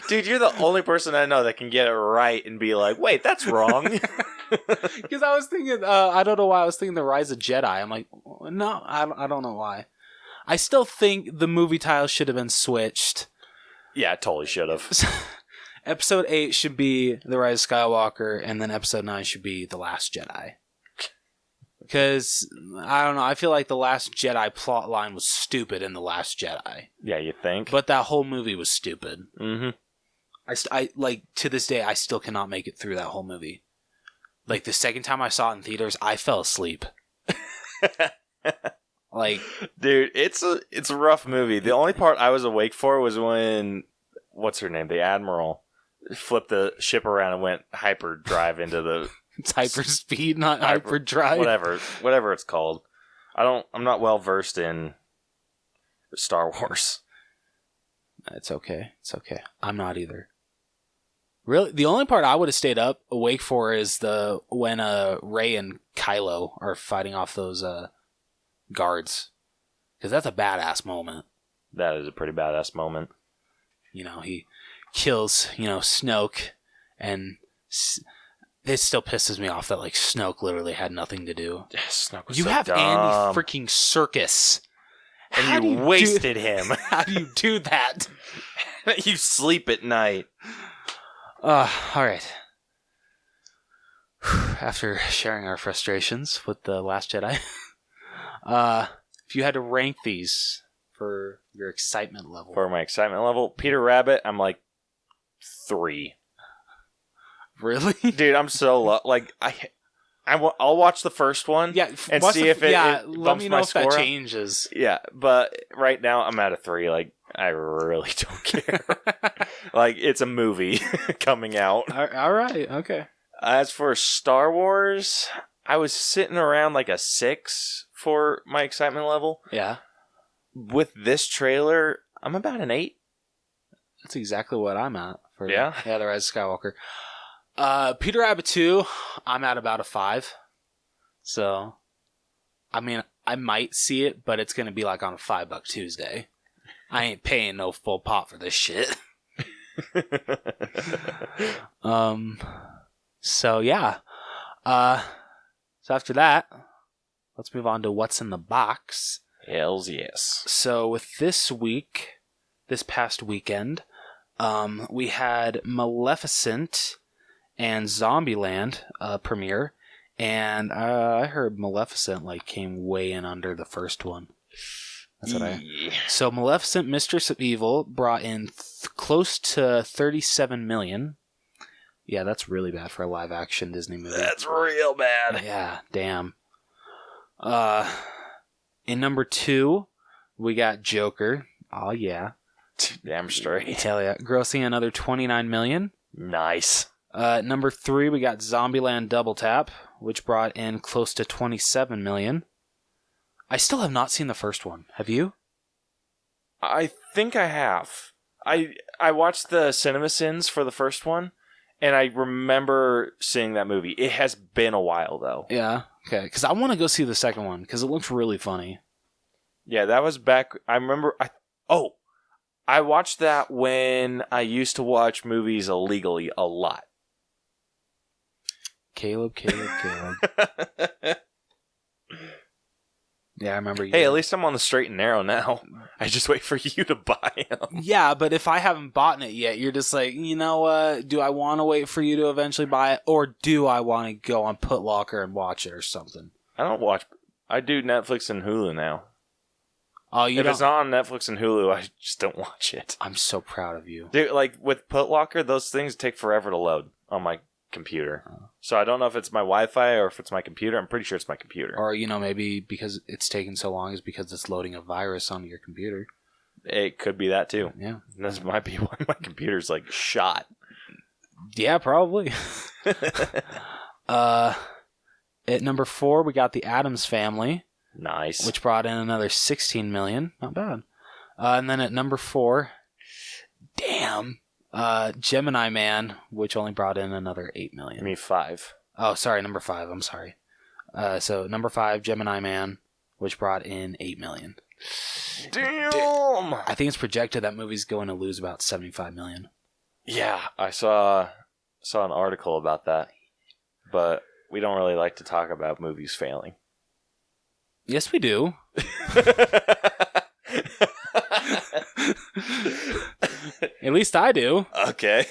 Dude, you're the only person I know that can get it right and be like, wait, that's wrong. Because I was thinking, I don't know why I was thinking the Rise of Jedi. I'm like, no, I don't know why. I still think the movie title should have been switched. Yeah, it totally should have. Episode 8 should be The Rise of Skywalker, and then Episode 9 should be The Last Jedi. Because, I don't know, I feel like The Last Jedi plot line was stupid in The Last Jedi. Yeah, you think? But that whole movie was stupid. Mm-hmm. I like, to this day, I still cannot make it through that whole movie. Like, the second time I saw it in theaters, I fell asleep. Like, dude, it's a rough movie. The only part I was awake for was when, what's her name, the Admiral, flipped the ship around and went hyperdrive into the... It's hyperspeed, not hyperdrive. Whatever it's called. I'm not well versed in Star Wars. It's okay. I'm not either. Really, the only part I would have stayed awake for is when Rey and Kylo are fighting off those guards, because that's a badass moment. That is a pretty badass moment. You know, he kills Snoke, and it still pisses me off that like Snoke literally had nothing to do. Snoke was you so have dumb. Andy freaking Serkis, and you wasted him. How do you do that? You sleep at night. All right. After sharing our frustrations with The Last Jedi, if you had to rank these for your excitement level. For my excitement level, Peter Rabbit, I'm like 3. Really? Dude, I'm so low. Like, I'll watch the first one and see if it let me know if that changes. Yeah, but right now I'm at a 3. Like, I really don't care. Like, it's a movie coming out. All right, okay. As for Star Wars, I was sitting around like a 6 for my excitement level. Yeah. With this trailer, I'm about an 8. That's exactly what I'm at. For The Rise of Skywalker. Peter Rabbit 2, I'm at about a 5. So, I mean, I might see it, but it's going to be like on a $5 Tuesday. I ain't paying no full pot for this shit. So yeah. So after that, let's move on to what's in the box. Hells yes. So with this past weekend, we had Maleficent and Zombieland premiere, and I heard Maleficent like came way in under the first one. That's what So Maleficent, Mistress of Evil brought in close to 37 million. Yeah, that's really bad for a live action Disney movie. That's real bad. Yeah, damn. In number 2, we got Joker. Oh yeah. Damn straight. Hell yeah. Grossing another 29 million. Nice. Number 3, we got Zombieland Double Tap, which brought in close to 27 million. I still have not seen the first one. Have you? I think I have. I watched the CinemaSins for the first one, and I remember seeing that movie. It has been a while, though. Yeah, okay. Because I want to go see the second one, because it looks really funny. Yeah, that was back... I remember... I watched that when I used to watch movies illegally a lot. Caleb. Yeah, I remember you. Hey, at least I'm on the straight and narrow now. I just wait for you to buy them. Yeah, but if I haven't bought it yet, you're just like, you know what? Do I want to wait for you to eventually buy it? Or do I want to go on Putlocker and watch it or something? I do Netflix and Hulu now. Oh, if it's not on Netflix and Hulu, I just don't watch it. I'm so proud of you. Dude, like, with Putlocker, those things take forever to load on my computer. So I don't know if it's my Wi-Fi or if it's my computer. I'm pretty sure it's my computer. Or, maybe because it's taking so long is because it's loading a virus onto your computer. It could be that, too. Yeah. This might be why my computer's, like, shot. Yeah, probably. At number 4, we got The Addams Family. Nice. Which brought in another 16 million. Not bad. And then at number 4, Gemini Man, which only brought in another 8 million. I mean 5. Oh, sorry, number 5. I'm sorry. So number 5, Gemini Man, which brought in 8 million. Damn! I think it's projected that movie's going to lose about 75 million. Yeah, I saw an article about that. But we don't really like to talk about movies failing. Yes, we do. At least I do. Okay.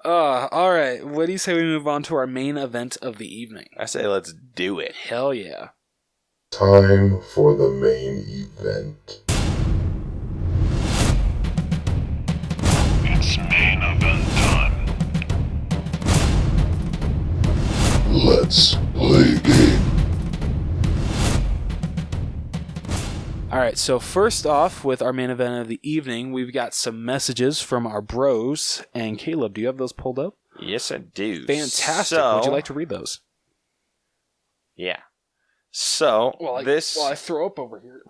All right. What do you say we move on to our main event of the evening? I say let's do it. Hell yeah. Time for the main event. It's main event time. Let's play a game. All right, so first off, with our main event of the evening, we've got some messages from our bros. And Caleb, do you have those pulled up? Yes, I do. Fantastic. So, Would you like to read those? Yeah. So, I throw up over here.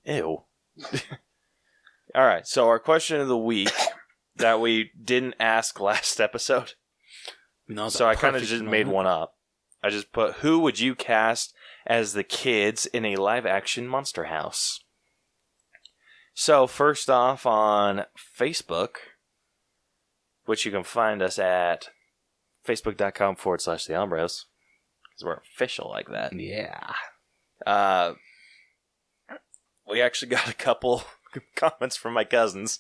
Ew. All right, so our question of the week that we didn't ask last episode. No, So I kind of just made one up. I just put, who would you cast as the kids in a live-action Monster House? So, first off, on Facebook, which you can find us at facebook.com/theombros, because we're official like that. Yeah. We actually got a couple comments from my cousins.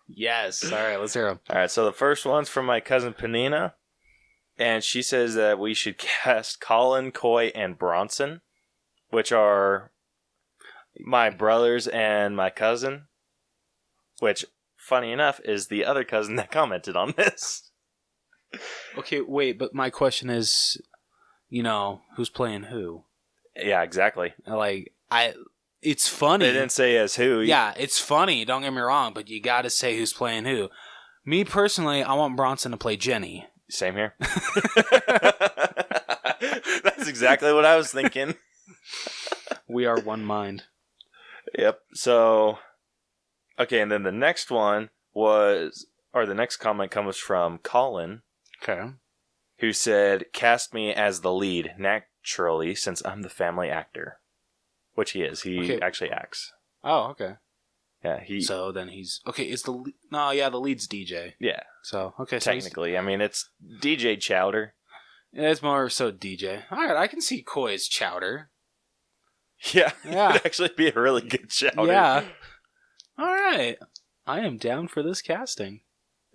Yes. All right, let's hear them. All right, so the first one's from my cousin Penina. And she says that we should cast Collin, Coy, and Bronson, which are my brothers and my cousin, which, funny enough, is the other cousin that commented on this. Okay, wait, but my question is, who's playing who? Yeah, exactly. It's funny. They didn't say as who. Yeah, it's funny, don't get me wrong, but you gotta say who's playing who. Me, personally, I want Bronson to play Jenny. Same here. That's exactly what I was thinking. We are one mind. Yep. So, okay, and then the next one the next comment comes from Collin. Okay. Who said, cast me as the lead, naturally, since I'm the family actor. Which he is. He actually acts. Oh, okay. Yeah, So then he's... Okay, is the... the lead's DJ. Yeah. So, okay. Technically. I mean, it's DJ Chowder. Yeah, it's more so DJ. Alright, I can see Coy's Chowder. Yeah. Yeah. It'd actually be a really good Chowder. Yeah. Alright. I am down for this casting.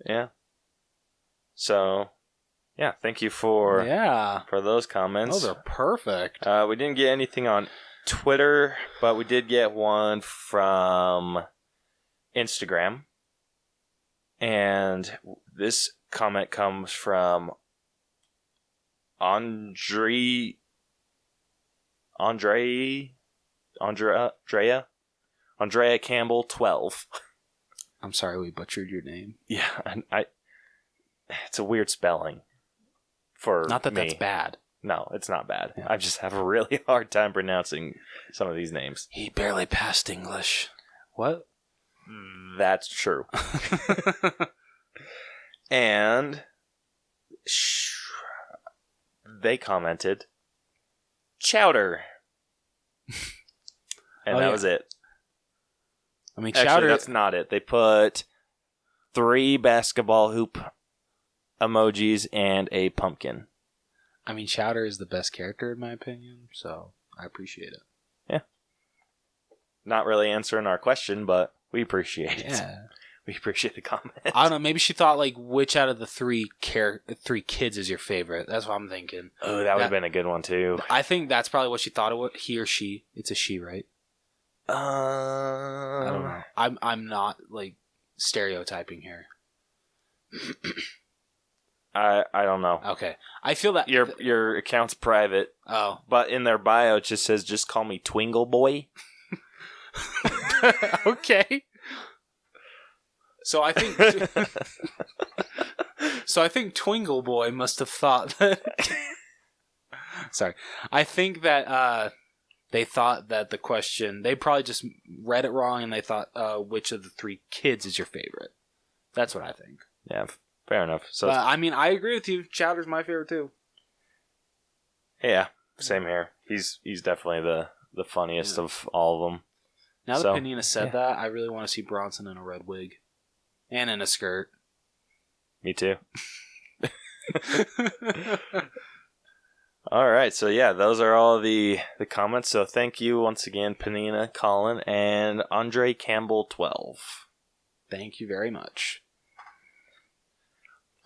Yeah. So, yeah, thank you for those comments. Those are perfect. We didn't get anything on Twitter, but we did get one from Instagram. And this comment comes from Andrea Campbell 12. I'm sorry we butchered your name. Yeah, and it's a weird spelling for Not that me. that's bad. No, it's not bad. Yeah. I just have a really hard time pronouncing some of these names. He barely passed English. What? That's true. And they commented, Chowder. And that was it. I mean, Actually, Chowder... that's not it. They put 3 basketball hoop emojis and a pumpkin. I mean, Chowder is the best character in my opinion, so I appreciate it. Yeah. Not really answering our question, but we appreciate it. Yeah. We appreciate the comment. I don't know. Maybe she thought, which out of the three kids is your favorite? That's what I'm thinking. Oh, that would have been a good one, too. I think that's probably what she thought it was. He or she. It's a she, right? I don't know. I'm not, stereotyping here. I don't know. Okay. I feel that... Your account's private. Oh. But in their bio, it just says, just call me Twingle Boy. Okay. So I think Twingle Boy must have thought that sorry. I think that they thought that the question, they probably just read it wrong and they thought which of the 3 kids is your favorite. That's what I think. Yeah, fair enough. So I mean, I agree with you. Chowder's my favorite too. Yeah, same here. He's definitely the funniest of all of them. Now that Penina said that, I really want to see Bronson in a red wig. And in a skirt. Me too. All right, so yeah, those are all the comments. So thank you once again, Penina, Collin, and Andre Campbell 12. Thank you very much.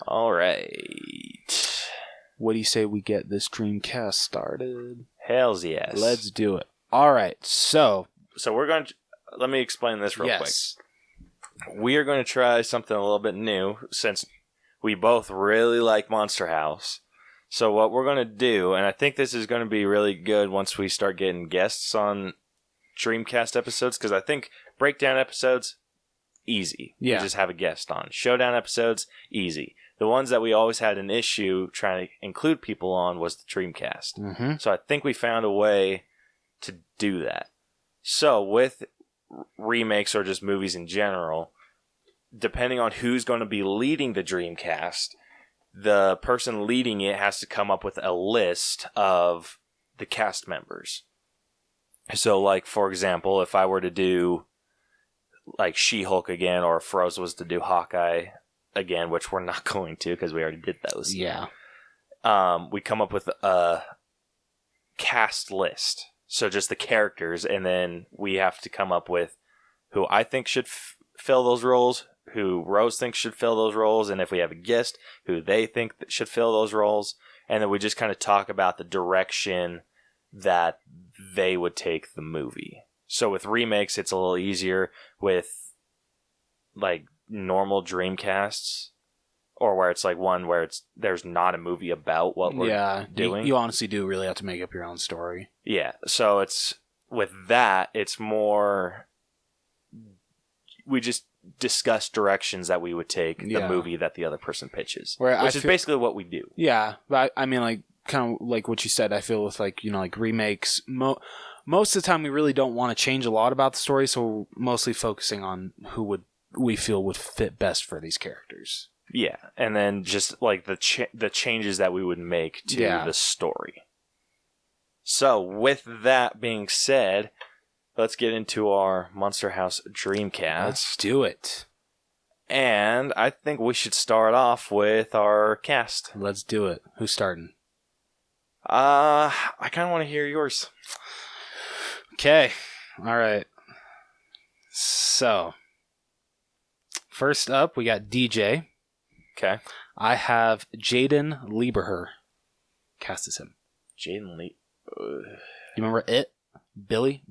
All right. What do you say we get this Dreamcast started? Hells yes. Let's do it. All right. So we're going to... Let me explain this real quick. We are going to try something a little bit new since we both really like Monster House. So what we're going to do, and I think this is going to be really good once we start getting guests on Dreamcast episodes, because I think breakdown episodes, easy. Yeah. You just have a guest on. Showdown episodes, easy. The ones that we always had an issue trying to include people on was the Dreamcast. Mm-hmm. So I think we found a way to do that. So with remakes or just movies in general, depending on who's going to be leading the Dreamcast, the person leading it has to come up with a list of the cast members. So, like, for example, if I were to do, like, She-Hulk again, or if Rose was to do Hawkeye again, which we're not going to because we already did those. Yeah. We come up with a cast list. So just the characters, and then we have to come up with who I think should fill those roles, who Rose thinks should fill those roles, and if we have a guest, who they think that should fill those roles. And then we just kind of talk about the direction that they would take the movie. So with remakes, it's a little easier. With, like, normal Dreamcasts, or where it's like one where there's not a movie about what we're doing. You honestly do really have to make up your own story. Yeah, so it's with that, it's more we just discuss directions that we would take the movie that the other person pitches, which is basically what we do. Yeah, but I mean, like, kind of like what you said, I feel with, like, you know, like remakes, most of the time we really don't want to change a lot about the story, so we're mostly focusing on who we feel would fit best for these characters. Yeah, and then just like the changes that we would make to the story. So with that being said, let's get into our Monster House Dreamcast. Let's do it. And I think we should start off with our cast. Let's do it. Who's starting? I kind of want to hear yours. Okay. All right. So, first up, we got DJ. Okay. I have Jaden Lieberher. Cast as him. Jaden Lee. You remember it? Bill?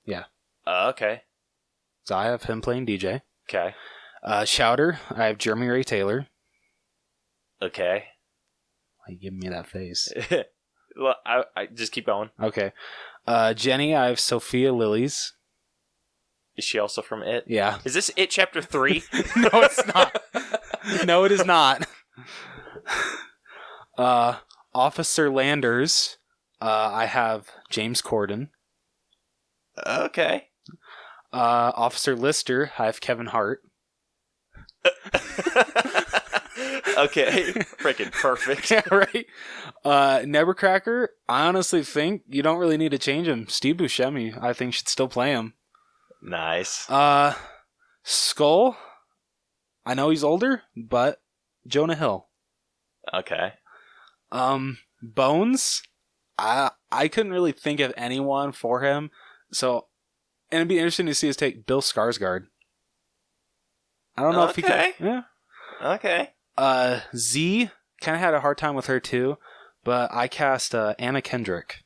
Yeah. Okay. So I have him playing DJ. Okay. Shouter, I have Jeremy Ray Taylor. Okay. Why are you giving me that face? Well, I just keep going. Okay. Jenny, I have Sophia Lillies. Is she also from It? Yeah. Is this It Chapter 3? No, it's not. No, it is not. Officer Landers, I have James Corden. Okay. Officer Lister, I have Kevin Hart. Okay. Freaking perfect. Yeah, right? Nebercracker, I honestly think you don't really need to change him. Steve Buscemi, I think, should still play him. Nice. Skull, I know he's older, but Jonah Hill. Okay. Bones, I couldn't really think of anyone for him, so and it'd be interesting to see us take Bill Skarsgård. I don't know if he can. Yeah. Okay. Z, kind of had a hard time with her too, but I cast Anna Kendrick.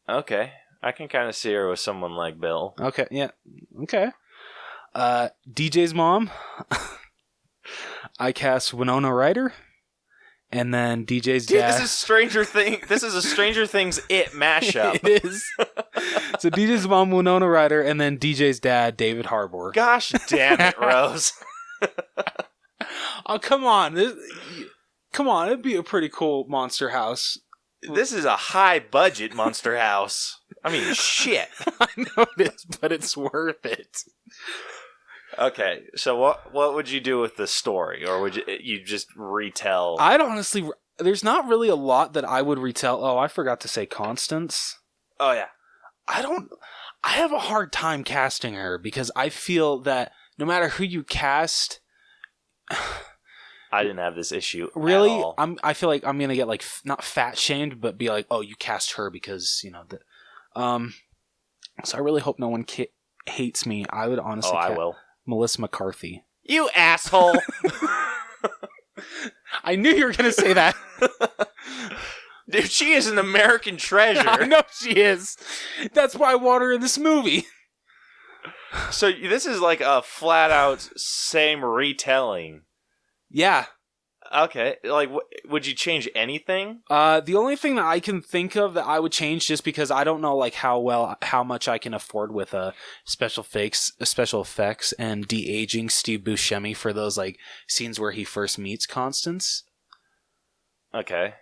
Okay. I can kind of see her with someone like Bill. Okay, yeah. Okay. DJ's mom, I cast Winona Ryder. And then DJ's dad. This is Stranger Things. This is a Stranger Things It mashup. It is. So DJ's mom, Winona Ryder, and then DJ's dad, David Harbour. Gosh damn it, Rose. Oh, come on. Come on. It'd be a pretty cool Monster House. This is a high budget Monster House. I mean, shit. I know it is, but it's worth it. Okay, so what would you do with the story, or would you just retell? I'd honestly, there's not really a lot that I would retell. Oh, I forgot to say Constance. Oh yeah, I have a hard time casting her because I feel that no matter who you cast, I didn't have this issue. Really, at all. I feel like I'm gonna get like not fat shamed, but be like, oh, you cast her because you know that. So I really hope no one hates me. I would honestly. I will. Melissa McCarthy. You asshole! I knew you were going to say that. Dude, she is an American treasure. I know she is. That's why I want her in this movie. So this is like a flat out same retelling. Yeah. Okay, like, would you change anything? The only thing that I can think of that I would change, just because I don't know like how much I can afford with special effects and de-aging Steve Buscemi for those like scenes where he first meets Constance. Okay.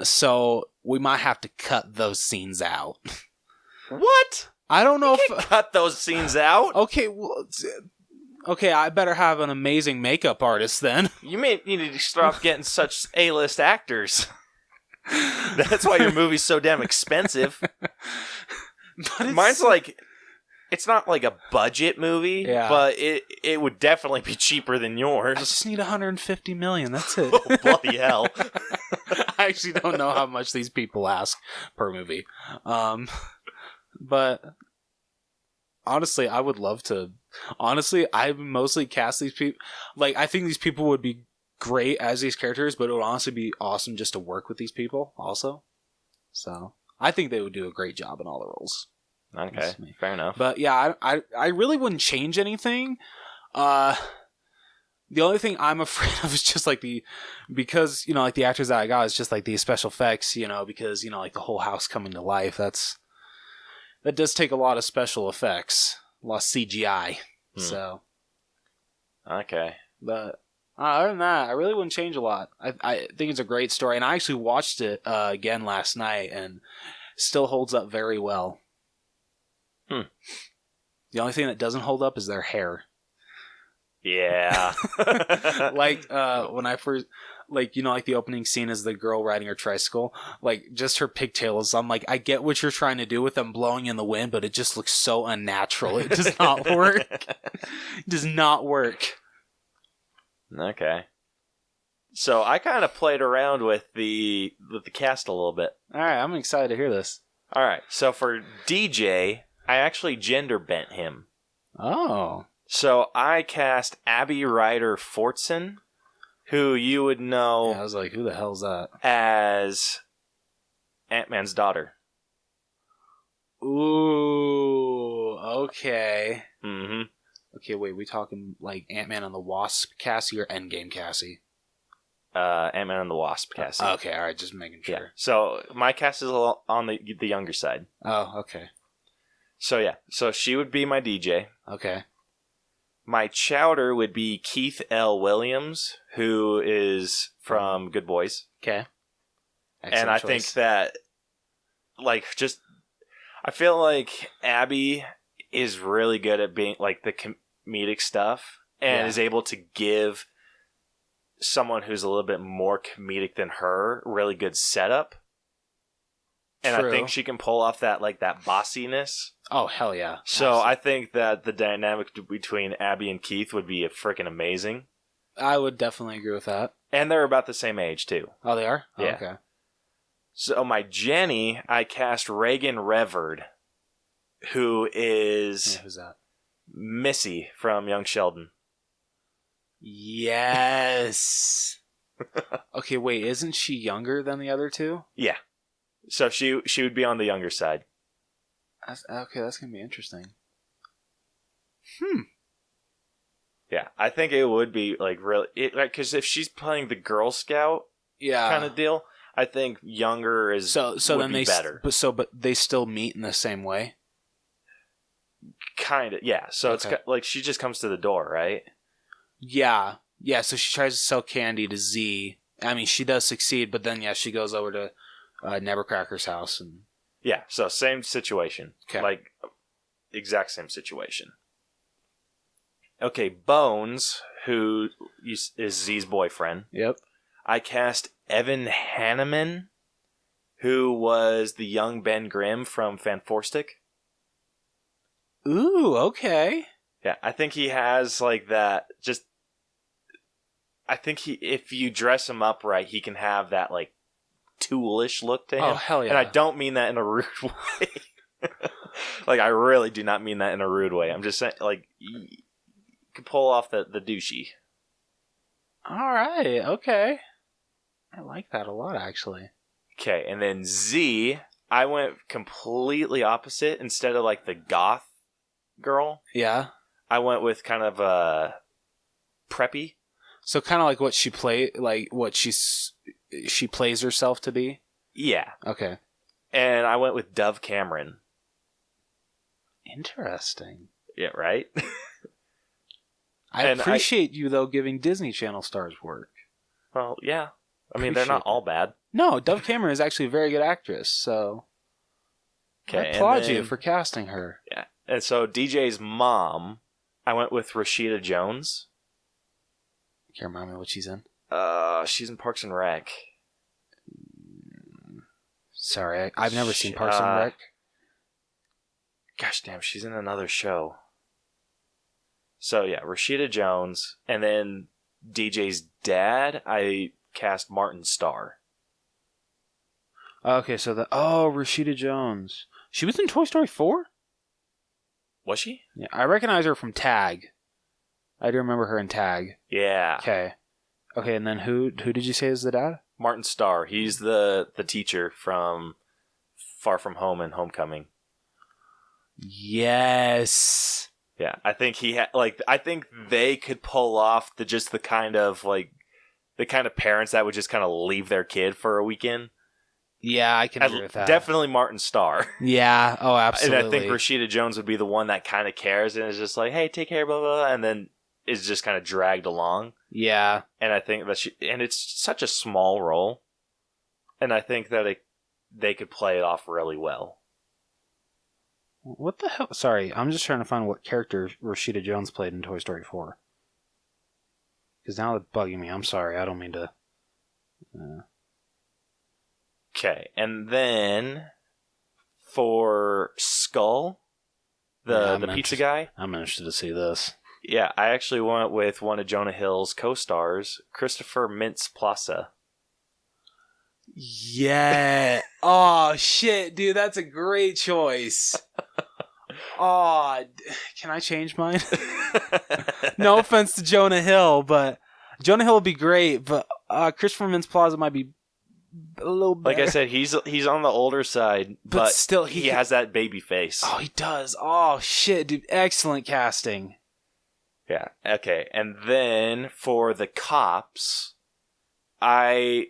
So we might have to cut those scenes out. What? I don't know if cut those scenes out. Okay, well, okay, I better have an amazing makeup artist then. You may need to stop getting such A-list actors. That's why your movie's so damn expensive. Mine's like, it's not like a budget movie, but it would definitely be cheaper than yours. I just need $150 million. That's it. Oh, bloody hell! I actually don't know how much these people ask per movie, but honestly, I would love to. Honestly, I mostly cast these people. Like, I think these people would be great as these characters, but it would honestly be awesome just to work with these people also. So, I think they would do a great job in all the roles. Okay, fair enough. But yeah, I really wouldn't change anything. The only thing I'm afraid of is just like because, you know, like the actors that I got is just like the special effects, you know, because, you know, like the whole house coming to life, that does take a lot of special effects. A lot of CGI. So. Okay. But other than that, I really wouldn't change a lot. I think it's a great story. And I actually watched it again last night and still holds up very well. The only thing that doesn't hold up is their hair. Yeah. Like, when I first... Like, you know, like the opening scene is the girl riding her tricycle. Like, just her pigtails. I'm like, I get what you're trying to do with them blowing in the wind, but it just looks so unnatural. It does not work. It does not work. Okay. So I kind of played around with the cast a little bit. All right, I'm excited to hear this. All right. So for DJ, I actually gender bent him. Oh. So I cast Abby Ryder Fortson, who you would know... Yeah, I was like, who the hell's that? ...as Ant-Man's daughter. Ooh, okay. Mm-hmm. Okay, wait, we talking like Ant-Man and the Wasp Cassie or Endgame Cassie? Ant-Man and the Wasp Cassie. Okay, alright, just making sure. Yeah. So my cast is a little on the younger side. Oh, okay. So yeah, so she would be my DJ. Okay. My chowder would be Keith L. Williams, who is from Good Boys. Okay. And I think that, like, just... I feel like Abby is really good at being, like, the comedic stuff and is able to give someone who's a little bit more comedic than her really good setup. And True. I think she can pull off that, like, that bossiness. Oh, hell yeah. So absolutely. I think that the dynamic between Abby and Keith would be freaking amazing. I would definitely agree with that. And they're about the same age, too. Oh, they are? Oh, yeah. Okay. So my Jenny, I cast Reagan Reverd, who is... Yeah, who's that? Missy from Young Sheldon. Yes. Okay, wait, isn't she younger than the other two? Yeah. So she would be on the younger side. Okay, that's going to be interesting. Yeah, I think it would be, like, really... Because if she's playing the Girl Scout kind of deal, I think younger is would then be better. But they still meet in the same way? Kind of, yeah. So Okay. it's like she just comes to the door, right? Yeah. Yeah, so she tries to sell candy to Z. I mean, she does succeed, but then, yeah, she goes over to Nevercracker's house. And Yeah, so same situation. Okay. Like, exact same situation. Okay, Bones, who is Z's boyfriend. Yep. I cast Evan Hanneman, who was the young Ben Grimm from Fanforstic. Ooh, okay. Yeah, I think he has, like, that, just... I think if you dress him up right, he can have that, like, toolish look to him. Oh, hell yeah. And I don't mean that in a rude way. Like, I really do not mean that in a rude way. I'm just saying, like, could pull off the douchey. All right. Okay. I like that a lot, actually. Okay, and then Z, I went completely opposite. Instead of like the goth girl, Yeah. I went with kind of a preppy. So kind of like what she she plays herself to be. Yeah. Okay. And I went with Dove Cameron. Interesting. Yeah, right? I appreciate you, though, giving Disney Channel stars work. Well, yeah. I mean, they're not all bad. No, Dove Cameron is actually a very good actress, so I applaud you for casting her. Yeah. And so DJ's mom, I went with Rashida Jones. Can't remind me what she's in. She's in Parks and Rec. Sorry, I've never seen Parks and Rec. Gosh damn, she's in another show. So yeah, Rashida Jones, and then DJ's dad, I cast Martin Starr. Okay, so Rashida Jones. She was in Toy Story 4? Was she? Yeah, I recognize her from Tag. I do remember her in Tag. Yeah. Okay, and then who did you say is the dad? Martin Starr. He's the teacher from Far From Home and Homecoming. Yes. Yeah, I think I think they could pull off the kind of parents that would just kind of leave their kid for a weekend. Yeah, I can agree with that. Definitely Martin Starr. Yeah. Oh, absolutely. And I think Rashida Jones would be the one that kind of cares and is just like, hey, take care, blah, blah, blah, and then is just kind of dragged along. Yeah. And I think that and it's such a small role. And I think that they could play it off really well. What the hell? Sorry, I'm just trying to find what character Rashida Jones played in Toy Story 4. Because now it's bugging me. I'm sorry, I don't mean to... Okay, and then for Skull, the pizza guy. I'm interested to see this. Yeah, I actually went with one of Jonah Hill's co-stars, Christopher Mintz-Plasse. Yeah. Oh, shit, dude, that's a great choice. Oh, can I change mine? No offense to Jonah Hill, but Jonah Hill would be great, but Christopher Mintz-Plasse might be a little better. Like I said, he's on the older side, but still he has that baby face. Oh, he does. Oh, shit, dude, excellent casting. Yeah, okay. And then for the cops, I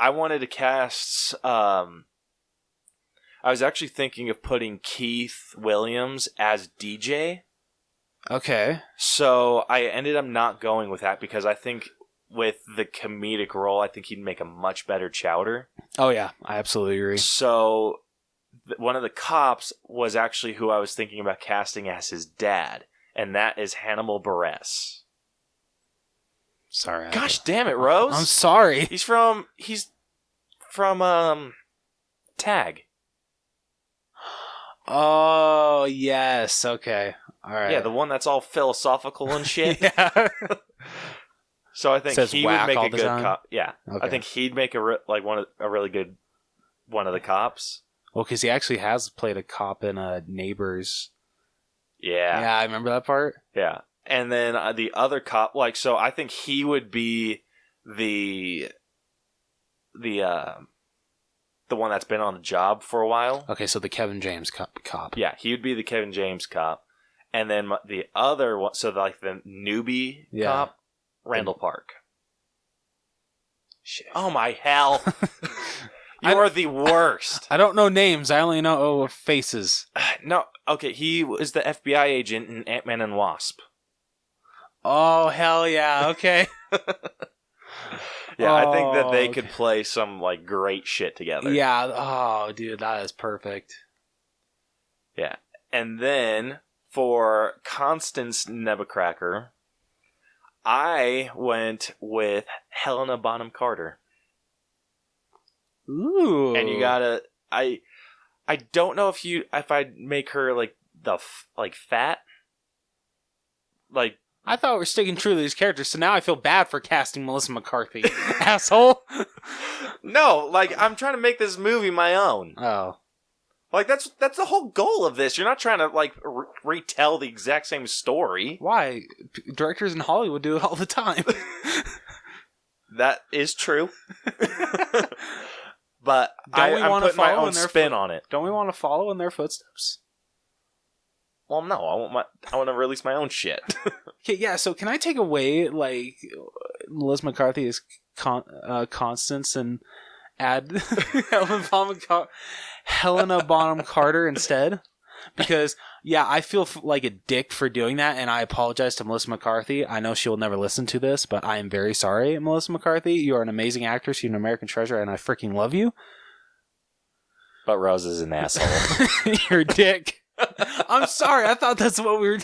wanted to cast I was actually thinking of putting Keith Williams as DJ. Okay. So I ended up not going with that because I think with the comedic role, I think he'd make a much better Chowder. Oh, yeah. I absolutely agree. So one of the cops was actually who I was thinking about casting as his dad, and that is Hannibal Buress. Sorry. Gosh damn it, Rose. I'm sorry. He's from Tag. Oh, yes. Okay. All right. Yeah, the one that's all philosophical and shit. Yeah. So I think Says he would whack make all a the good time? cop. Yeah. Okay. I think he'd make a really good one of the cops. Well, because he actually has played a cop in Neighbors. Yeah. Yeah, I remember that part. Yeah. And then the other cop, so I think he would be the one that's been on the job for a while. Okay, so the Kevin James cop. Yeah, he would be the Kevin James cop. And then the other one, so the newbie cop, Randall Park. Shit. Oh my hell. You're the worst. I don't know names. I only know faces. No, okay, he was the FBI agent in Ant-Man and Wasp. Oh, hell yeah. Okay. Yeah, I think that they could play some great shit together. Yeah. Oh, dude, that is perfect. Yeah. And then for Constance Nebuchadnezzar, I went with Helena Bonham Carter. Ooh. And you gotta, I don't know if I'd make her fat. I thought we were sticking true to these characters, so now I feel bad for casting Melissa McCarthy. Asshole. No, I'm trying to make this movie my own. Oh. Like, that's the whole goal of this. You're not trying to, like, retell the exact same story. Why? Directors in Hollywood do it all the time. That is true. But I'm putting my own spin on it. Don't we want to follow in their footsteps? Well, no. I want to release my own shit. Okay, yeah, so can I take away, like, Melissa McCarthy as Constance and add Helena Bonham Carter instead? Because, yeah, I feel like a dick for doing that, and I apologize to Melissa McCarthy. I know she will never listen to this, but I am very sorry, Melissa McCarthy. You are an amazing actress. You're an American treasure, and I freaking love you. But Rose is an asshole. You're a dick. I'm sorry. I thought that's what we were...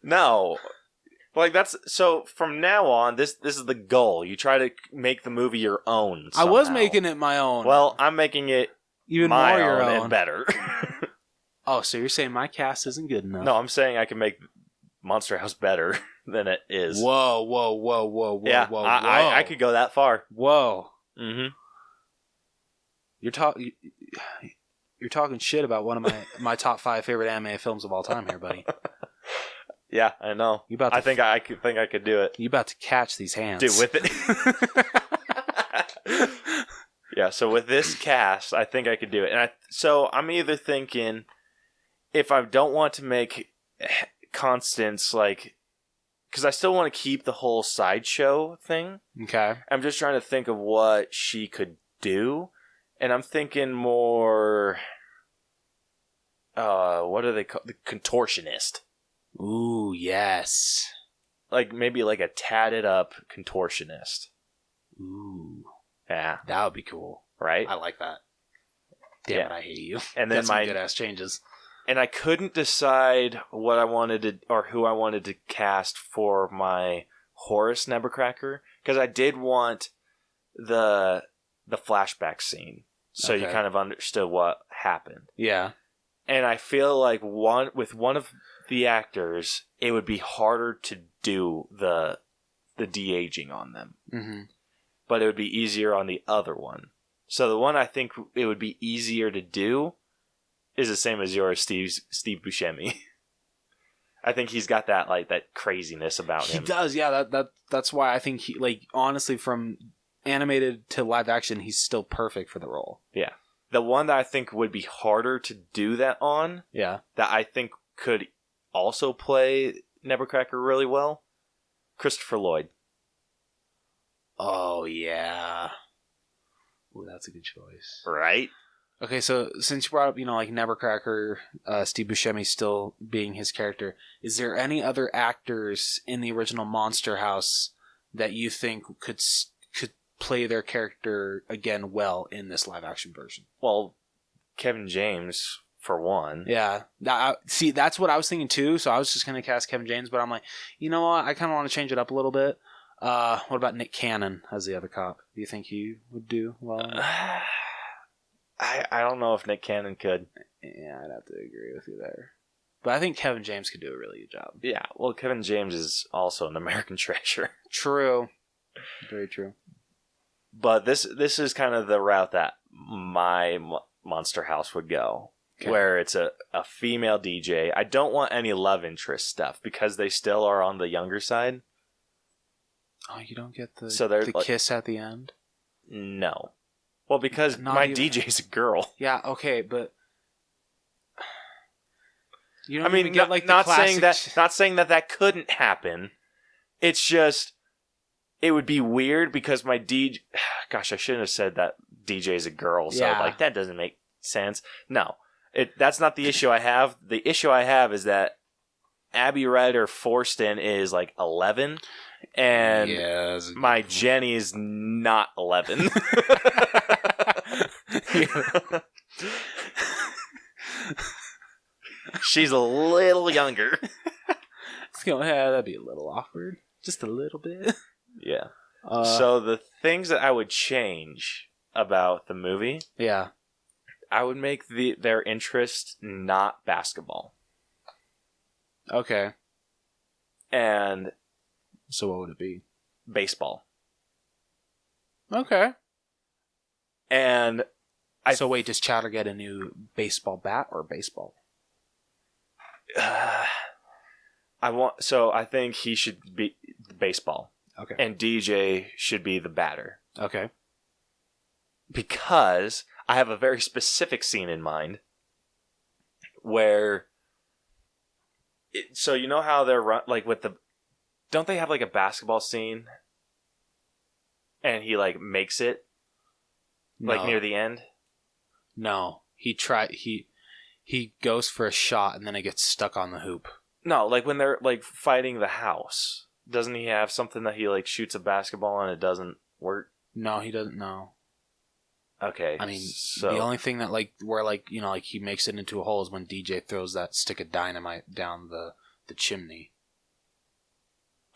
No. Like, that's... So, from now on, this is the goal. You try to make the movie your own somehow. I was making it my own. Well, I'm making it even my more your own own. and better. Oh, so you're saying my cast isn't good enough? No, I'm saying I can make Monster House better than it is. Whoa, Yeah, whoa. I could go that far. Whoa. Mm-hmm. You're talking shit about one of my top 5 favorite anime films of all time here, buddy. Yeah, I know. I think I could do it. You about to catch these hands. Dude, with it. Yeah, so with this cast, I think I could do it. And so I'm either thinking, if I don't want to make Constance, like, because I still want to keep the whole sideshow thing. Okay. I'm just trying to think of what she could do. And I'm thinking more, what are they called? The contortionist. Ooh, yes. Like, maybe like a tatted up contortionist. Ooh. Yeah. That would be cool. Right? I like that. Damn it, I hate you. And then my good ass changes. And I couldn't decide what I wanted to, or who I wanted to cast for my Horus Nebuchadnezzar, because I did want the flashback scene, so you kind of understood what happened. Yeah. And I feel like with one of the actors, it would be harder to do the de-aging on them. Mm-hmm. But it would be easier on the other one. So the one I think it would be easier to do is the same as yours, Steve Buscemi. I think he's got that craziness about him. He does, yeah. That's why I think he, like, honestly, from animated to live action, he's still perfect for the role. Yeah. The one that I think would be harder to do that on, yeah, that I think could also play Nebuchadnezzar really well, Christopher Lloyd. Oh, yeah. Ooh, that's a good choice. Right? Okay, so since you brought up, like Nebuchadnezzar, Steve Buscemi still being his character, is there any other actors in the original Monster House that you think could play their character again well in this live-action version? Well, Kevin James, for one. Yeah. See, that's what I was thinking, too, so I was just going to cast Kevin James, but I'm like, you know what? I kind of want to change it up a little bit. What about Nick Cannon as the other cop? Do you think he would do well? I don't know if Nick Cannon could. Yeah, I'd have to agree with you there. But I think Kevin James could do a really good job. Yeah, well, Kevin James is also an American treasure. True. Very true. But this is kind of the route that my Monster House would go. Okay. Where it's a female DJ. I don't want any love interest stuff because they still are on the younger side. Oh, you don't get the kiss at the end? No. Well, because my DJ's a girl. Yeah, okay, but you don't even get the classic... Not saying that couldn't happen. It's just it would be weird because my DJ... Gosh, I shouldn't have said that DJ's a girl, so that doesn't make sense. No. That's not the issue I have. The issue I have is that Abby Ryder Forston is 11, and my Jenny is not 11. She's a little younger. That'd be a little awkward. Just a little bit. Yeah. So the things that I would change about the movie... Yeah. I would make their interest not basketball. Okay. And... So what would it be? Baseball. Okay. And So wait, does Chowder get a new baseball bat or baseball? I think he should be baseball. Okay. And DJ should be the batter. Okay. Because I have a very specific scene in mind where so you know how they're like with the don't they have like a basketball scene and he like makes it like near the end? No. He goes for a shot and then it gets stuck on the hoop. No, like when they're like fighting the house. Doesn't he have something that he like shoots a basketball and it doesn't work? No, he doesn't know. Okay. I mean, so the only thing that like where like, you know, like he makes it into a hole is when DJ throws that stick of dynamite down the chimney.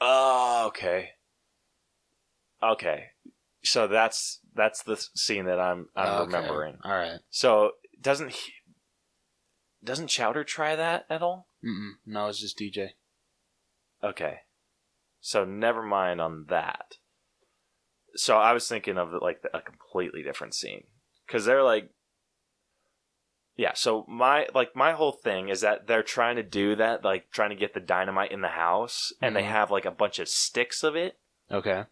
Oh, okay. Okay. So that's the scene that I'm remembering. All right. So doesn't Chowder try that at all? No, it's just DJ. Okay. So never mind on that. So I was thinking of like a completely different scene because they're like, yeah. So my whole thing is that they're trying to do that, like trying to get the dynamite in the house, and they have like a bunch of sticks of it. Okay.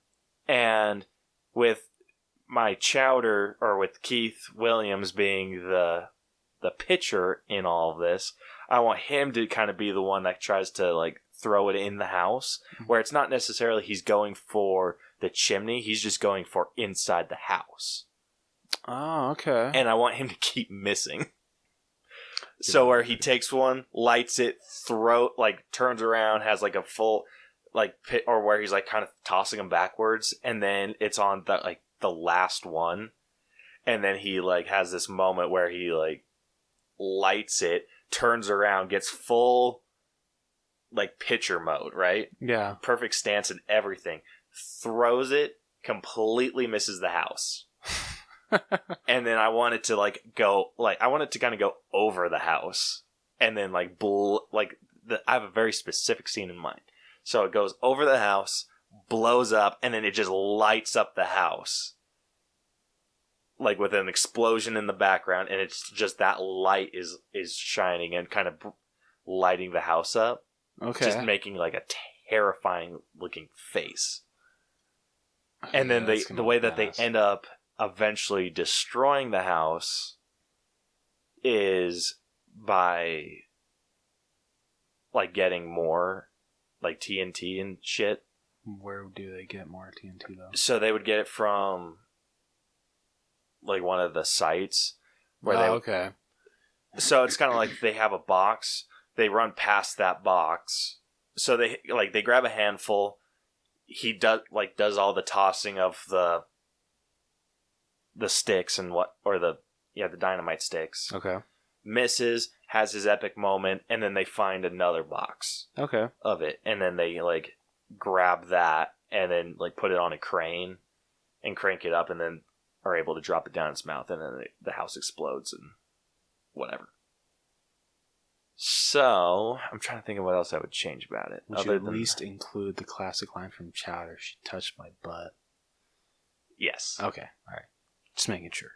And with my Chowder or with Keith Williams being the pitcher in all of this, I want him to kind of be the one that tries to like throw it in the house, where it's not necessarily he's going for the chimney, he's just going for inside the house. Oh, okay. And I want him to keep missing. So where he takes one, lights it, turns around, has like a full like pit, or where he's like kind of tossing them backwards, and then it's on the last one, and then he like has this moment where he like lights it, turns around, gets full like pitcher mode, right? Yeah. Perfect stance and everything. Throws it, completely misses the house. And then I want it to kind of go over the house. And then I have a very specific scene in mind. So it goes over the house, blows up, and then it just lights up the house. Like with an explosion in the background, and it's just that light is shining and kind of lighting the house up. Okay. Just making like a terrifying looking face. And then the way that they end up eventually destroying the house is by like getting more like TNT and shit. Where do they get more TNT though? So they would get it from like one of the sites where okay. So it's kind of like they have a box. They run past that box. So they grab a handful. He does all the tossing of the sticks and the dynamite sticks. Okay. Misses, has his epic moment, and then they find another box. Okay. Of it, and then they like grab that and then like put it on a crane and crank it up, and then are able to drop it down its mouth, and then the house explodes and whatever. So, I'm trying to think of what else I would change about it. Would you at least include the classic line from Chowder, "She touched my butt"? Yes. Okay, alright. Just making sure.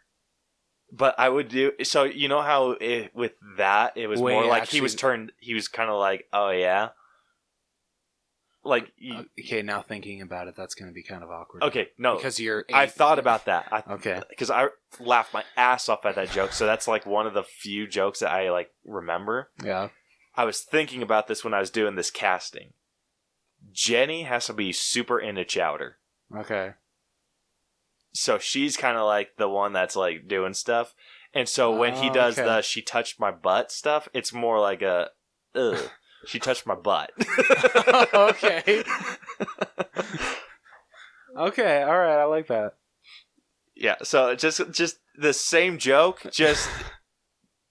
But I would do... So, you know how with that, it was more like he was kind of like, oh yeah? Like... okay, now thinking about it, that's going to be kind of awkward. Okay, no. Because you're... I thought about that. Okay. Because I laughed my ass off at that joke, so that's like one of the few jokes that I like remember. Yeah. I was thinking about this when I was doing this casting. Jenny has to be super into Chowder. Okay. So she's kind of like the one that's like doing stuff. And so when he does the "she touched my butt" stuff, it's more like a, ugh, she touched my butt. Okay. Okay, alright, I like that. Yeah, so just the same joke, just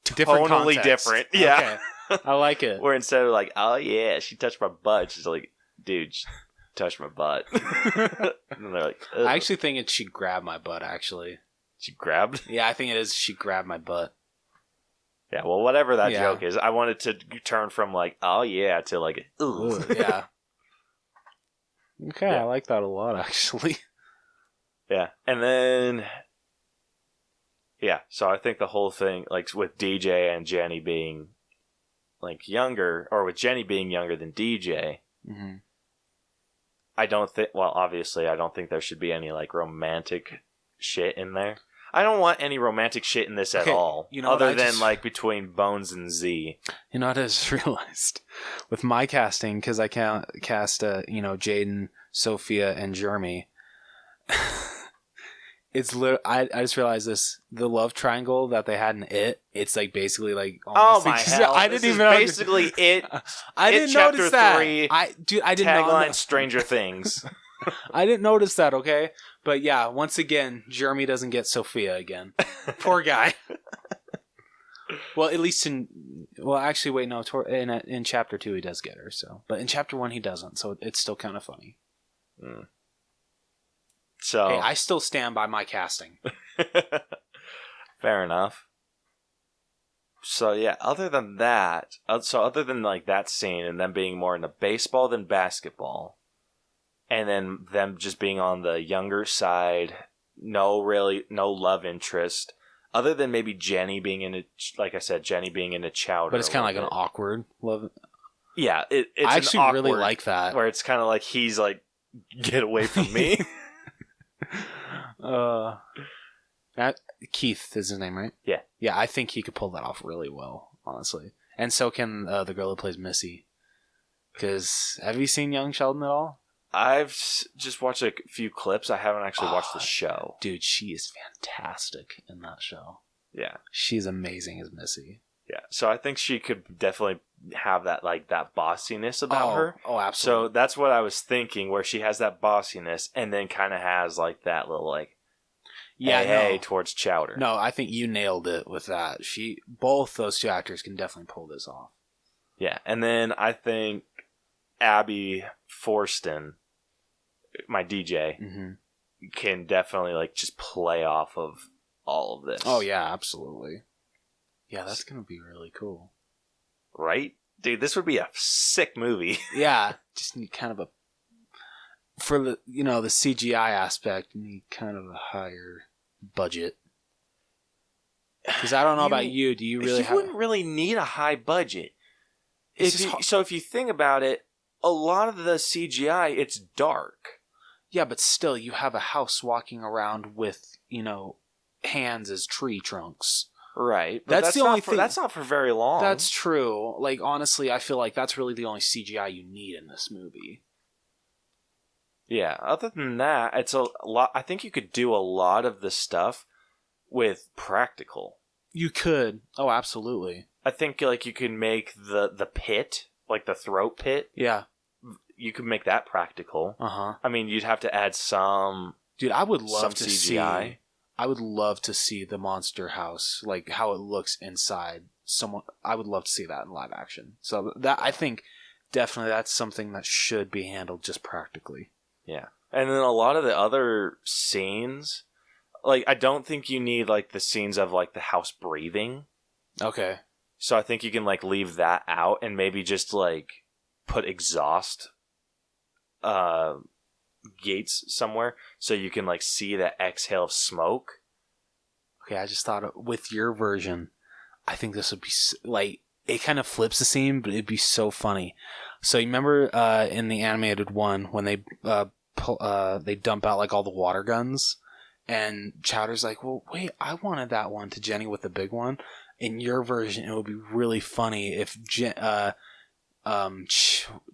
Different totally context. different. Yeah. Okay. I like it. Where instead of like, oh yeah, she touched my butt, she's like, dude, she touched my butt. And they're like, ugh. I actually think it's "she grabbed my butt," actually. She grabbed? Yeah, I think it is "she grabbed my butt." Yeah, well, whatever that joke is, I wanted to turn from like, oh yeah, to like, ugh. Yeah. Okay, Yeah. I like that a lot, actually. Yeah, and then, Yeah, so I think the whole thing, like with DJ and Jenny being like younger, or with Jenny being younger than DJ, Mm-hmm. I don't think. Well, obviously, I don't think there should be any like romantic shit in there. I don't want any romantic shit in this at all. You know, other than like between Bones and Z. You know what I just realized with my casting, because I can't cast Jaden, Sophia, and Jeremy. It's I just realized this, the love triangle that they had in it's like basically like Oh my hell! I didn't even basically it. I didn't notice that. I didn't tagline Stranger Things. I didn't notice that. Okay, but yeah, once again, Jeremy doesn't get Sophia again. Poor guy. Well, at least actually, wait, no. In chapter 2, he does get her. So, but in chapter 1, he doesn't. So it's still kind of funny. Mm. So hey, I still stand by my casting. Fair enough. So yeah, other than that, other than like that scene and them being more into baseball than basketball, and then them just being on the younger side, no love interest, other than maybe Jenny being into, like I said, Jenny being into Chowder. But it's kind of like an awkward love. Yeah, it's I actually really like that. Where it's kind of like he's like, get away from me. Keith is his name, right? Yeah. Yeah, I think he could pull that off really well, honestly. And so can the girl who plays Missy. Because, have you seen Young Sheldon at all? I've just watched a few clips. I haven't actually watched the show. Dude, she is fantastic in that show. Yeah. She's amazing as Missy. Yeah, so I think she could definitely have that that bossiness about her. Oh, absolutely. So that's what I was thinking, where she has that bossiness and then kind of has like that little like hey towards Chowder. No, I think you nailed it with that. Both those two actors can definitely pull this off. Yeah, and then I think Abby Forston, my DJ, can definitely like just play off of all of this. Oh yeah, absolutely. Yeah, that's going to be really cool. Right? Dude, this would be a sick movie. Yeah, just need kind of for the CGI aspect, you need kind of a higher budget. Because I don't know about you, do you really wouldn't really need a high budget. If you think about it, a lot of the CGI, it's dark. Yeah, but still, you have a house walking around with, hands as tree trunks. Right. But that's the only thing. That's not for very long. That's true. Like, honestly, I feel like that's really the only CGI you need in this movie. Yeah. Other than that, it's a lot. I think you could do a lot of the stuff with practical. You could. Oh, absolutely. I think like you could make the pit, like the throat pit. Yeah. You could make that practical. Uh-huh. I mean, you'd have to add some. Dude, I would love to CGI. I would love to see the monster house, like how it looks inside. I would love to see that in live action. So that, I think, definitely that's something that should be handled just practically. Yeah, and then a lot of the other scenes, like I don't think you need like the scenes of like the house breathing. Okay. So I think you can like leave that out and maybe just like put exhaust gates somewhere so you can like see that exhale of smoke. Okay, I just thought with your version, I think this would be like, it kind of flips the scene, but it'd be so funny. So you remember in the animated one when they dump out like all the water guns, and Chowder's like, well, wait, I wanted that one, to Jenny with the big one. In your version, it would be really funny if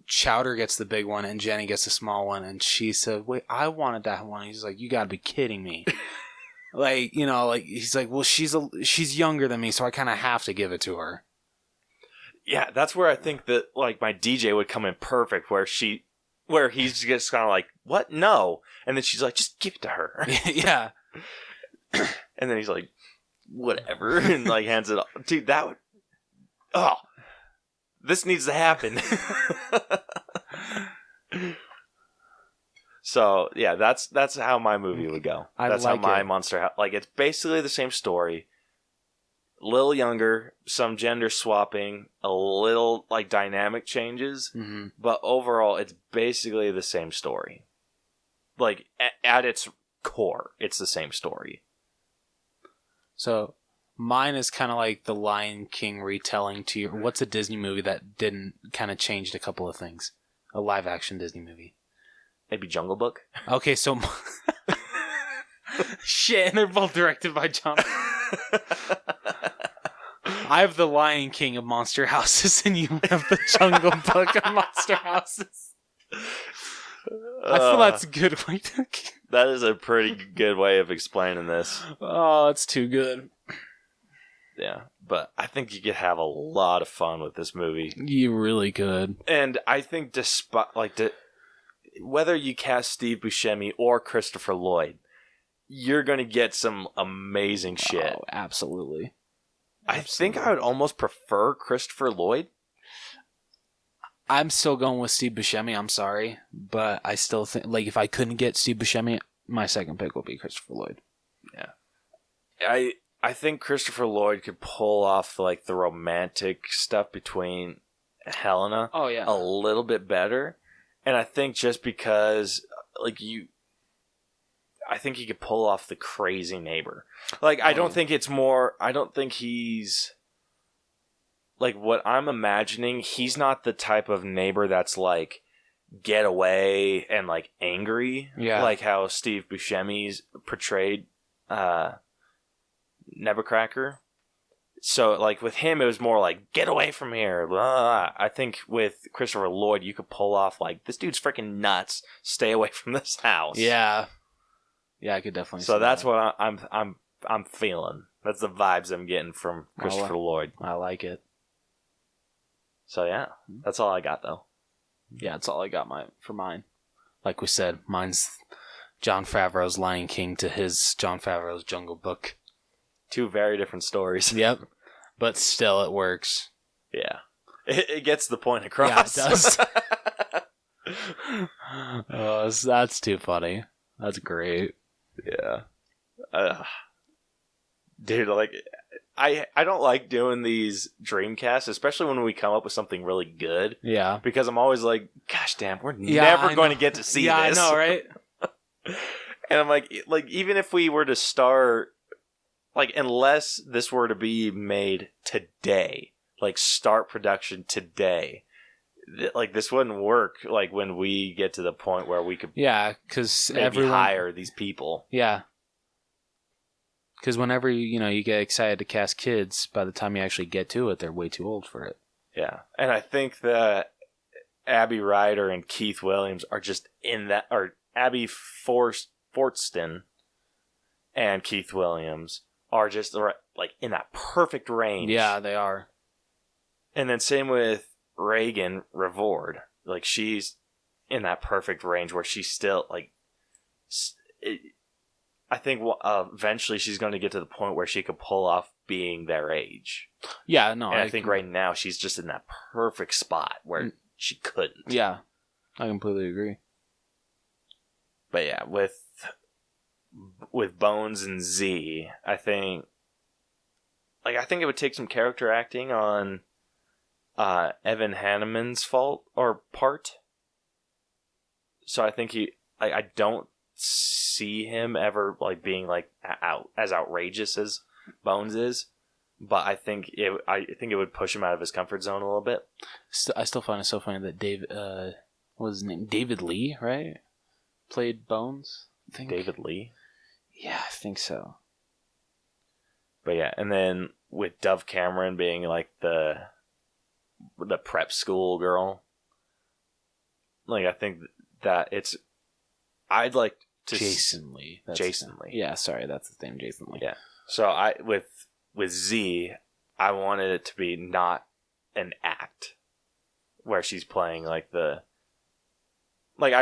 Chowder gets the big one and Jenny gets the small one, and she said, wait, I wanted that one. He's like, you gotta be kidding me. Like, he's like, well, she's younger than me, so I kind of have to give it to her. Yeah, that's where I think that like my DJ would come in perfect, where he's just kind of like, what? No. And then she's like, just give it to her. Yeah. And then he's like, whatever, and like hands it off. Dude, this needs to happen. So yeah, that's how my movie would go. That's how my monster house. Like, it's basically the same story. A little younger, some gender swapping, a little like dynamic changes, but overall, it's basically the same story. Like at its core, it's the same story. So mine is kind of like the Lion King retelling to you. What's a Disney movie that didn't kind of changed a couple of things? A live action Disney movie. Maybe Jungle Book. Okay, so shit, and they're both directed by John. I have the Lion King of Monster Houses, and you have the Jungle Book of Monster Houses. I feel that's a good way to... That is a pretty good way of explaining this. Oh, it's too good. Yeah, but I think you could have a lot of fun with this movie. You really could. And I think despite whether you cast Steve Buscemi or Christopher Lloyd, you're going to get some amazing shit. Oh, absolutely. I think I would almost prefer Christopher Lloyd. I'm still going with Steve Buscemi. I'm sorry, but I still think if I couldn't get Steve Buscemi, my second pick will be Christopher Lloyd. Yeah, I think Christopher Lloyd could pull off the romantic stuff between Helena. Oh yeah, a little bit better, and I think just because I think he could pull off the crazy neighbor. I don't think it's more. I don't think he's. What I'm imagining, he's not the type of neighbor that's get away and angry. Yeah. Like how Steve Buscemi's portrayed Nebuchadnezzar. So with him, it was more get away from here. Blah. I think with Christopher Lloyd, you could pull off this dude's freaking nuts. Stay away from this house. Yeah. Yeah, I could definitely. So see that's that. what I'm feeling. That's the vibes I'm getting from Christopher Lloyd. I like it. So yeah, that's all I got though. Yeah, that's all I got for mine. Like we said, mine's Jon Favreau's Lion King to his Jon Favreau's Jungle Book. Two very different stories. Yep, but still it works. Yeah, it gets the point across. Yeah, it does. Oh, that's too funny. That's great. Yeah, dude, I don't like doing these Dreamcasts, especially when we come up with something really good. Yeah. Because I'm always gosh damn, we're never going to get to see this. I know, right? And I'm even if we were to start, unless this were to be made today, start production today, this wouldn't work, when we get to the point where we could because everyone hire these people. Yeah. Because whenever you get excited to cast kids, by the time you actually get to it, they're way too old for it. Yeah, and I think that Abby Ryder and Keith Williams are just in that, or Abby Fortston and Keith Williams are just in that perfect range. Yeah, they are. And then same with Reagan Revord, she's in that perfect range where she's still I think eventually she's going to get to the point where she could pull off being their age. Yeah, no. And I think right now she's just in that perfect spot where she couldn't. Yeah, I completely agree. But yeah, with Bones and Z, I think it would take some character acting on Evan Hanneman's part. So I think I don't see him ever being as outrageous as Bones is, but I think it would push him out of his comfort zone a little bit. I still find it so funny that David, what was his name? David Lee, right? Played Bones, I think. David Lee? Yeah, I think so. But yeah, and then with Dove Cameron being the prep school girl, I think that I'd like to Jason Lee. Jason Lee. Yeah, sorry, that's his name, Jason Lee. Yeah. So with Z, I wanted it to be not an act where she's playing I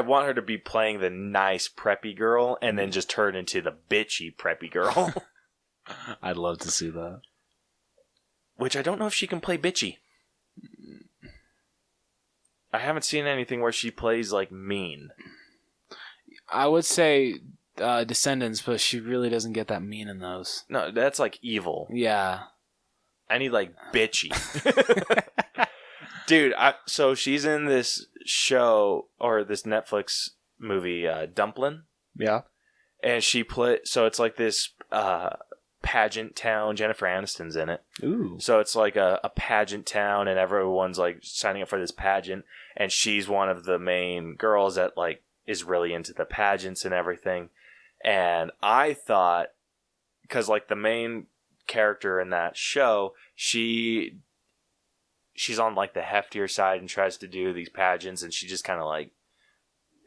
want her to be playing the nice preppy girl and then just turn into the bitchy preppy girl. I'd love to see that. Which I don't know if she can play bitchy. I haven't seen anything where she plays mean. I would say Descendants, but she really doesn't get that mean in those. No, that's evil. Yeah. I need bitchy. Dude, so she's in this show or this Netflix movie, Dumplin'. Yeah. And she so it's this pageant town. Jennifer Aniston's in it. Ooh. So it's like a pageant town, and everyone's like signing up for this pageant, and she's one of the main girls that like is really into the pageants and everything. And I thought, because like the main character in that show, she's on like the heftier side and tries to do these pageants, and she just kind of like,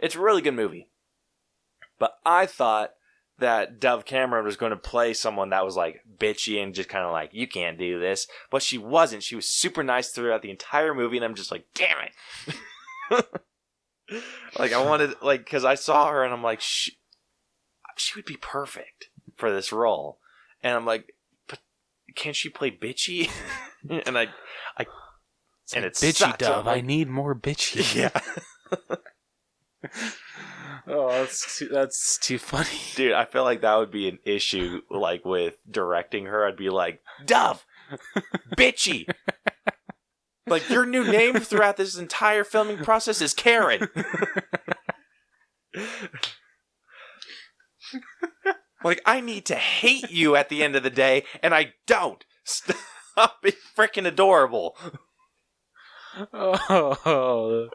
it's a really good movie. But I thought that Dove Cameron was going to play someone that was like bitchy and just kind of like, you can't do this. But she wasn't. She was super nice throughout the entire movie, and I'm just like, damn it. Like, I wanted, like, because I saw her and I'm like, she would be perfect for this role. And I'm like, but can't she play bitchy? And and it's bitchy, sucks. Dove. Like, I need more bitchy. Yeah. Oh, that's too funny. Dude, I feel like that would be an issue, like, with directing her. I'd be like, Dove! Bitchy! Like, your new name throughout this entire filming process is Karen! Like, I need to hate you at the end of the day, and I don't! Stop being freaking adorable! Oh.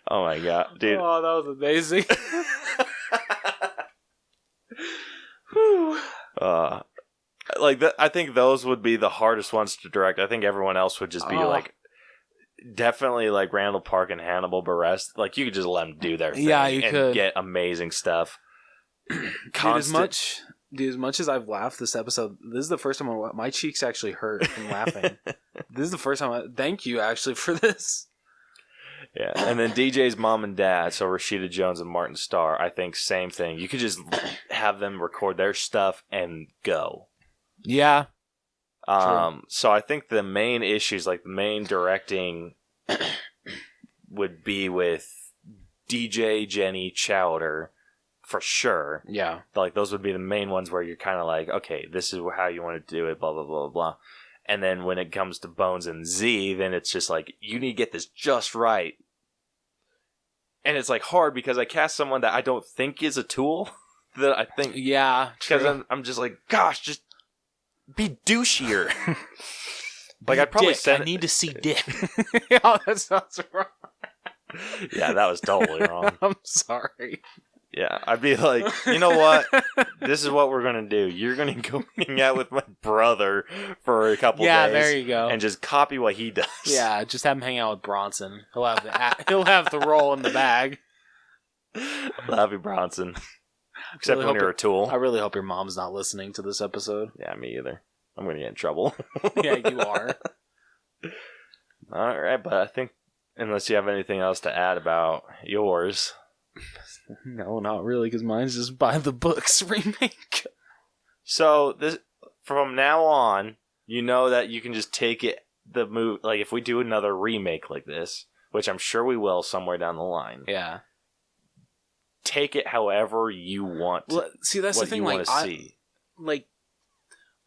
Oh my god, dude. Oh, that was amazing. I think those would be the hardest ones to direct. I think everyone else would just be like, definitely like Randall Park and Hannibal Buress. Like, you could just let them do their thing. Yeah, you could get amazing stuff. Dude, as much as I've laughed this episode, this is the first time my cheeks actually hurt from laughing. This is the first time. Thank you actually for this. Yeah, and then DJ's mom and dad, so Rashida Jones and Martin Starr, I think same thing. You could just have them record their stuff and go. Yeah. So I think the main issues, like the main directing, would be with DJ, Jenny, Chowder, for sure. Yeah. Like, those would be the main ones where you're kind of like, okay, this is how you want to do it, blah, blah, blah, blah. And then when it comes to Bones and Z, then it's just like, you need to get this just right. And it's like hard because I cast someone that I don't think is a tool. That I think, yeah, because I'm just like, gosh, just be douchier. Like, I'd probably I need to see dick. Oh, that sounds wrong. Yeah, that was totally wrong. I'm sorry. Yeah, I'd be like, you know what? This is what we're going to do. You're going to go hang out with my brother for a couple days. Yeah, there you go. And just copy what he does. Yeah, just have him hang out with Bronson. He'll have the role in the bag. Love you, Bronson. Except when you're a tool. I really hope your mom's not listening to this episode. Yeah, me either. I'm going to get in trouble. Yeah, you are. All right, but I think, unless you have anything else to add about yours... No, not really, because mine's just By the Books remake. So this, from now on, you know that you can just take it, the move. Like, if we do another remake like this, which I'm sure we will somewhere down the line. Yeah. Take it however you want. Well, see, that's the thing. Like,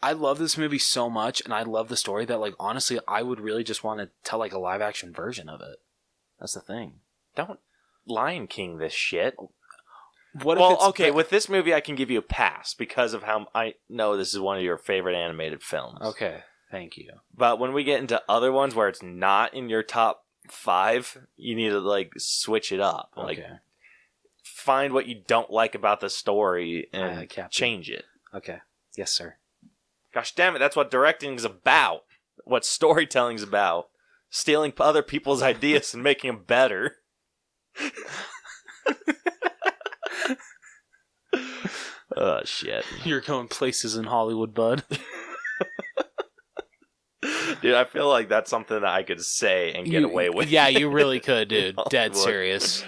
I love this movie so much, and I love the story that, like, honestly, I would really just want to tell like a live action version of it. That's the thing. Don't Lion King this shit. Okay, with this movie I can give you a pass because of how I know this is one of your favorite animated films. Okay, thank you. But when we get into other ones where it's not in your top 5, you need to like switch it up. Like, okay. Find what you don't like about the story and change it. Okay. Yes, sir. Gosh damn it, that's what directing is about. What storytelling is about. Stealing other people's ideas and making them better. Oh, shit. You're going places in Hollywood, bud. Dude, I feel like that's something that I could say and get away with. Yeah, you really could, dude. Dead serious.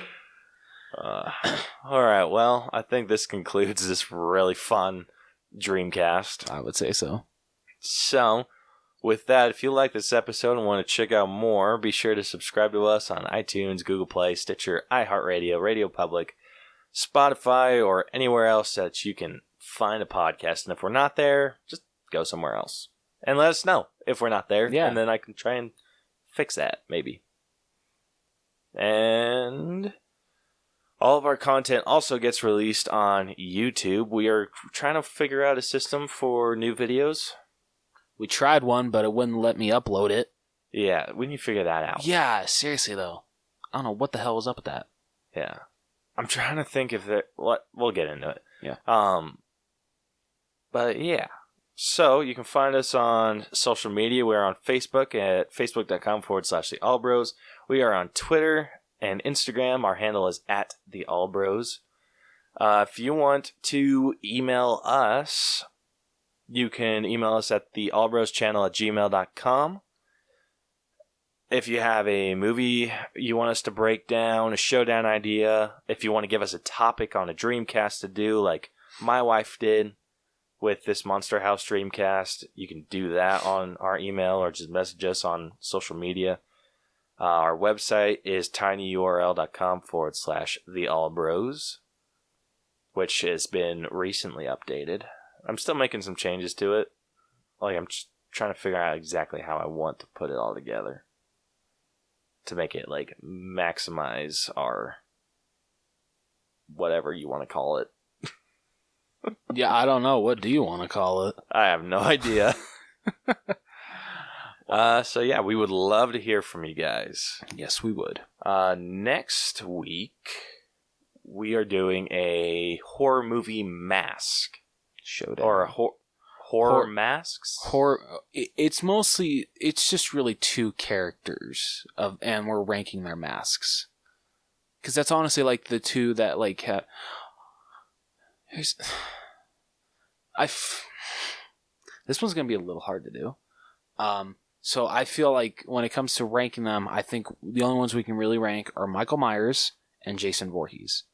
Alright, well, I think this concludes this really fun Dreamcast. I would say so. So, with that, if you like this episode and want to check out more, be sure to subscribe to us on iTunes, Google Play, Stitcher, iHeartRadio, Radio Public, Spotify, or anywhere else that you can find a podcast. And if we're not there, just go somewhere else. And let us know if we're not there. Yeah. And then I can try and fix that, maybe. And All of our content also gets released on YouTube. We are trying to figure out a system for new videos. We tried one, but it wouldn't let me upload it. Yeah, we need to figure that out. Yeah, seriously though. I don't know what the hell was up with that. Yeah. I'm trying to think if there... We'll get into it. Yeah. But yeah. So you can find us on social media. We're on Facebook at facebook.com/theallbros. We are on Twitter and Instagram. Our handle is @theallbros. If you want to email us, you can email us at theallbroschannel@gmail.com. If you have a movie you want us to break down, a showdown idea, if you want to give us a topic on a Dreamcast to do, like my wife did with this Monster House Dreamcast, you can do that on our email or just message us on social media. Our website is tinyurl.com/theallbros, which has been recently updated. I'm still making some changes to it. Like, I'm just trying to figure out exactly how I want to put it all together to make it, like, maximize our whatever you want to call it. Yeah, I don't know. What do you want to call it? I have no idea. So yeah, we would love to hear from you guys. Yes, we would. Next week, we are doing a horror movie mask. Showdown. Or a horror masks? Horror. It's mostly, it's just really two characters, and we're ranking their masks. Because that's honestly like the two that like have... This one's going to be a little hard to do. So I feel like when it comes to ranking them, I think the only ones we can really rank are Michael Myers and Jason Voorhees.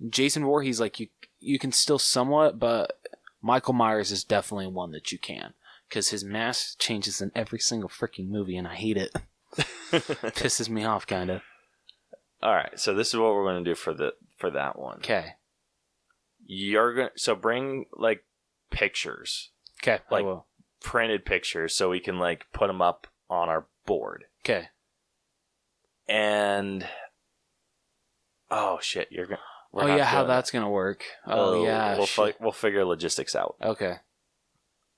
Jason Voorhees, like, you can still somewhat, but Michael Myers is definitely one that you can. Because his mask changes in every single freaking movie, and I hate it. Pisses me off, kind of. Alright, so this is what we're going to do for that one. Okay. So bring, like, pictures. Okay, like, I will. Printed pictures so we can, like, put them up on our board. Okay. And... Oh, shit, Oh, yeah, how that's going to work. Oh, yeah. We'll figure logistics out. Okay.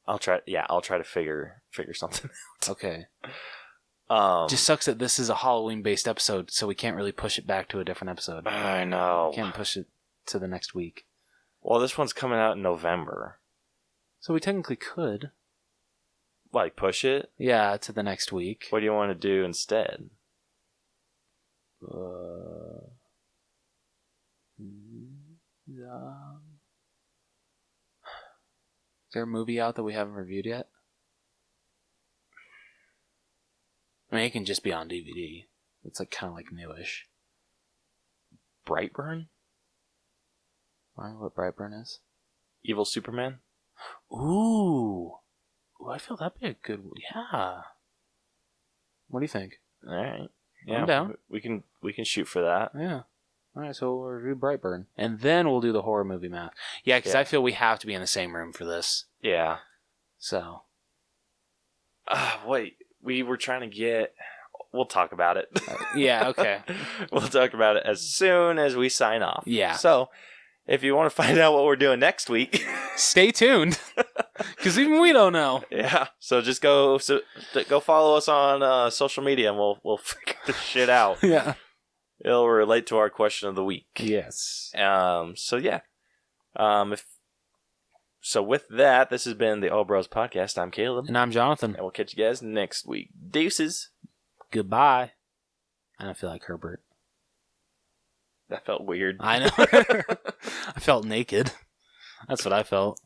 I'll try to figure something out. Okay. Just sucks that this is a Halloween-based episode, so we can't really push it back to a different episode. I know. We can't push it to the next week. Well, this one's coming out in November. So we technically could. Like, push it? Yeah, to the next week. What do you want to do instead? Is there a movie out that we haven't reviewed yet? I mean, it can just be on DVD. It's like kind of like newish. Brightburn? I don't know what Brightburn is. Evil Superman? Ooh, I feel that'd be a good one. Yeah. What do you think? All right. Yeah, I'm down. We can shoot for that. Yeah. All right, so we'll review Brightburn, and then we'll do the horror movie math. Yeah, because I feel we have to be in the same room for this. Yeah. So. Wait. We were trying to get... We'll talk about it. Yeah, okay. We'll talk about it as soon as we sign off. Yeah. So, if you want to find out what we're doing next week... Stay tuned. Because even we don't know. Yeah. So just go follow us on social media and we'll figure this shit out. Yeah. It'll relate to our question of the week. Yes. So yeah. So with that, this has been the All Bros Podcast. I'm Caleb. And I'm Jonathan. And we'll catch you guys next week. Deuces. Goodbye. I don't feel like Herbert. That felt weird. I know. I felt naked. That's what I felt.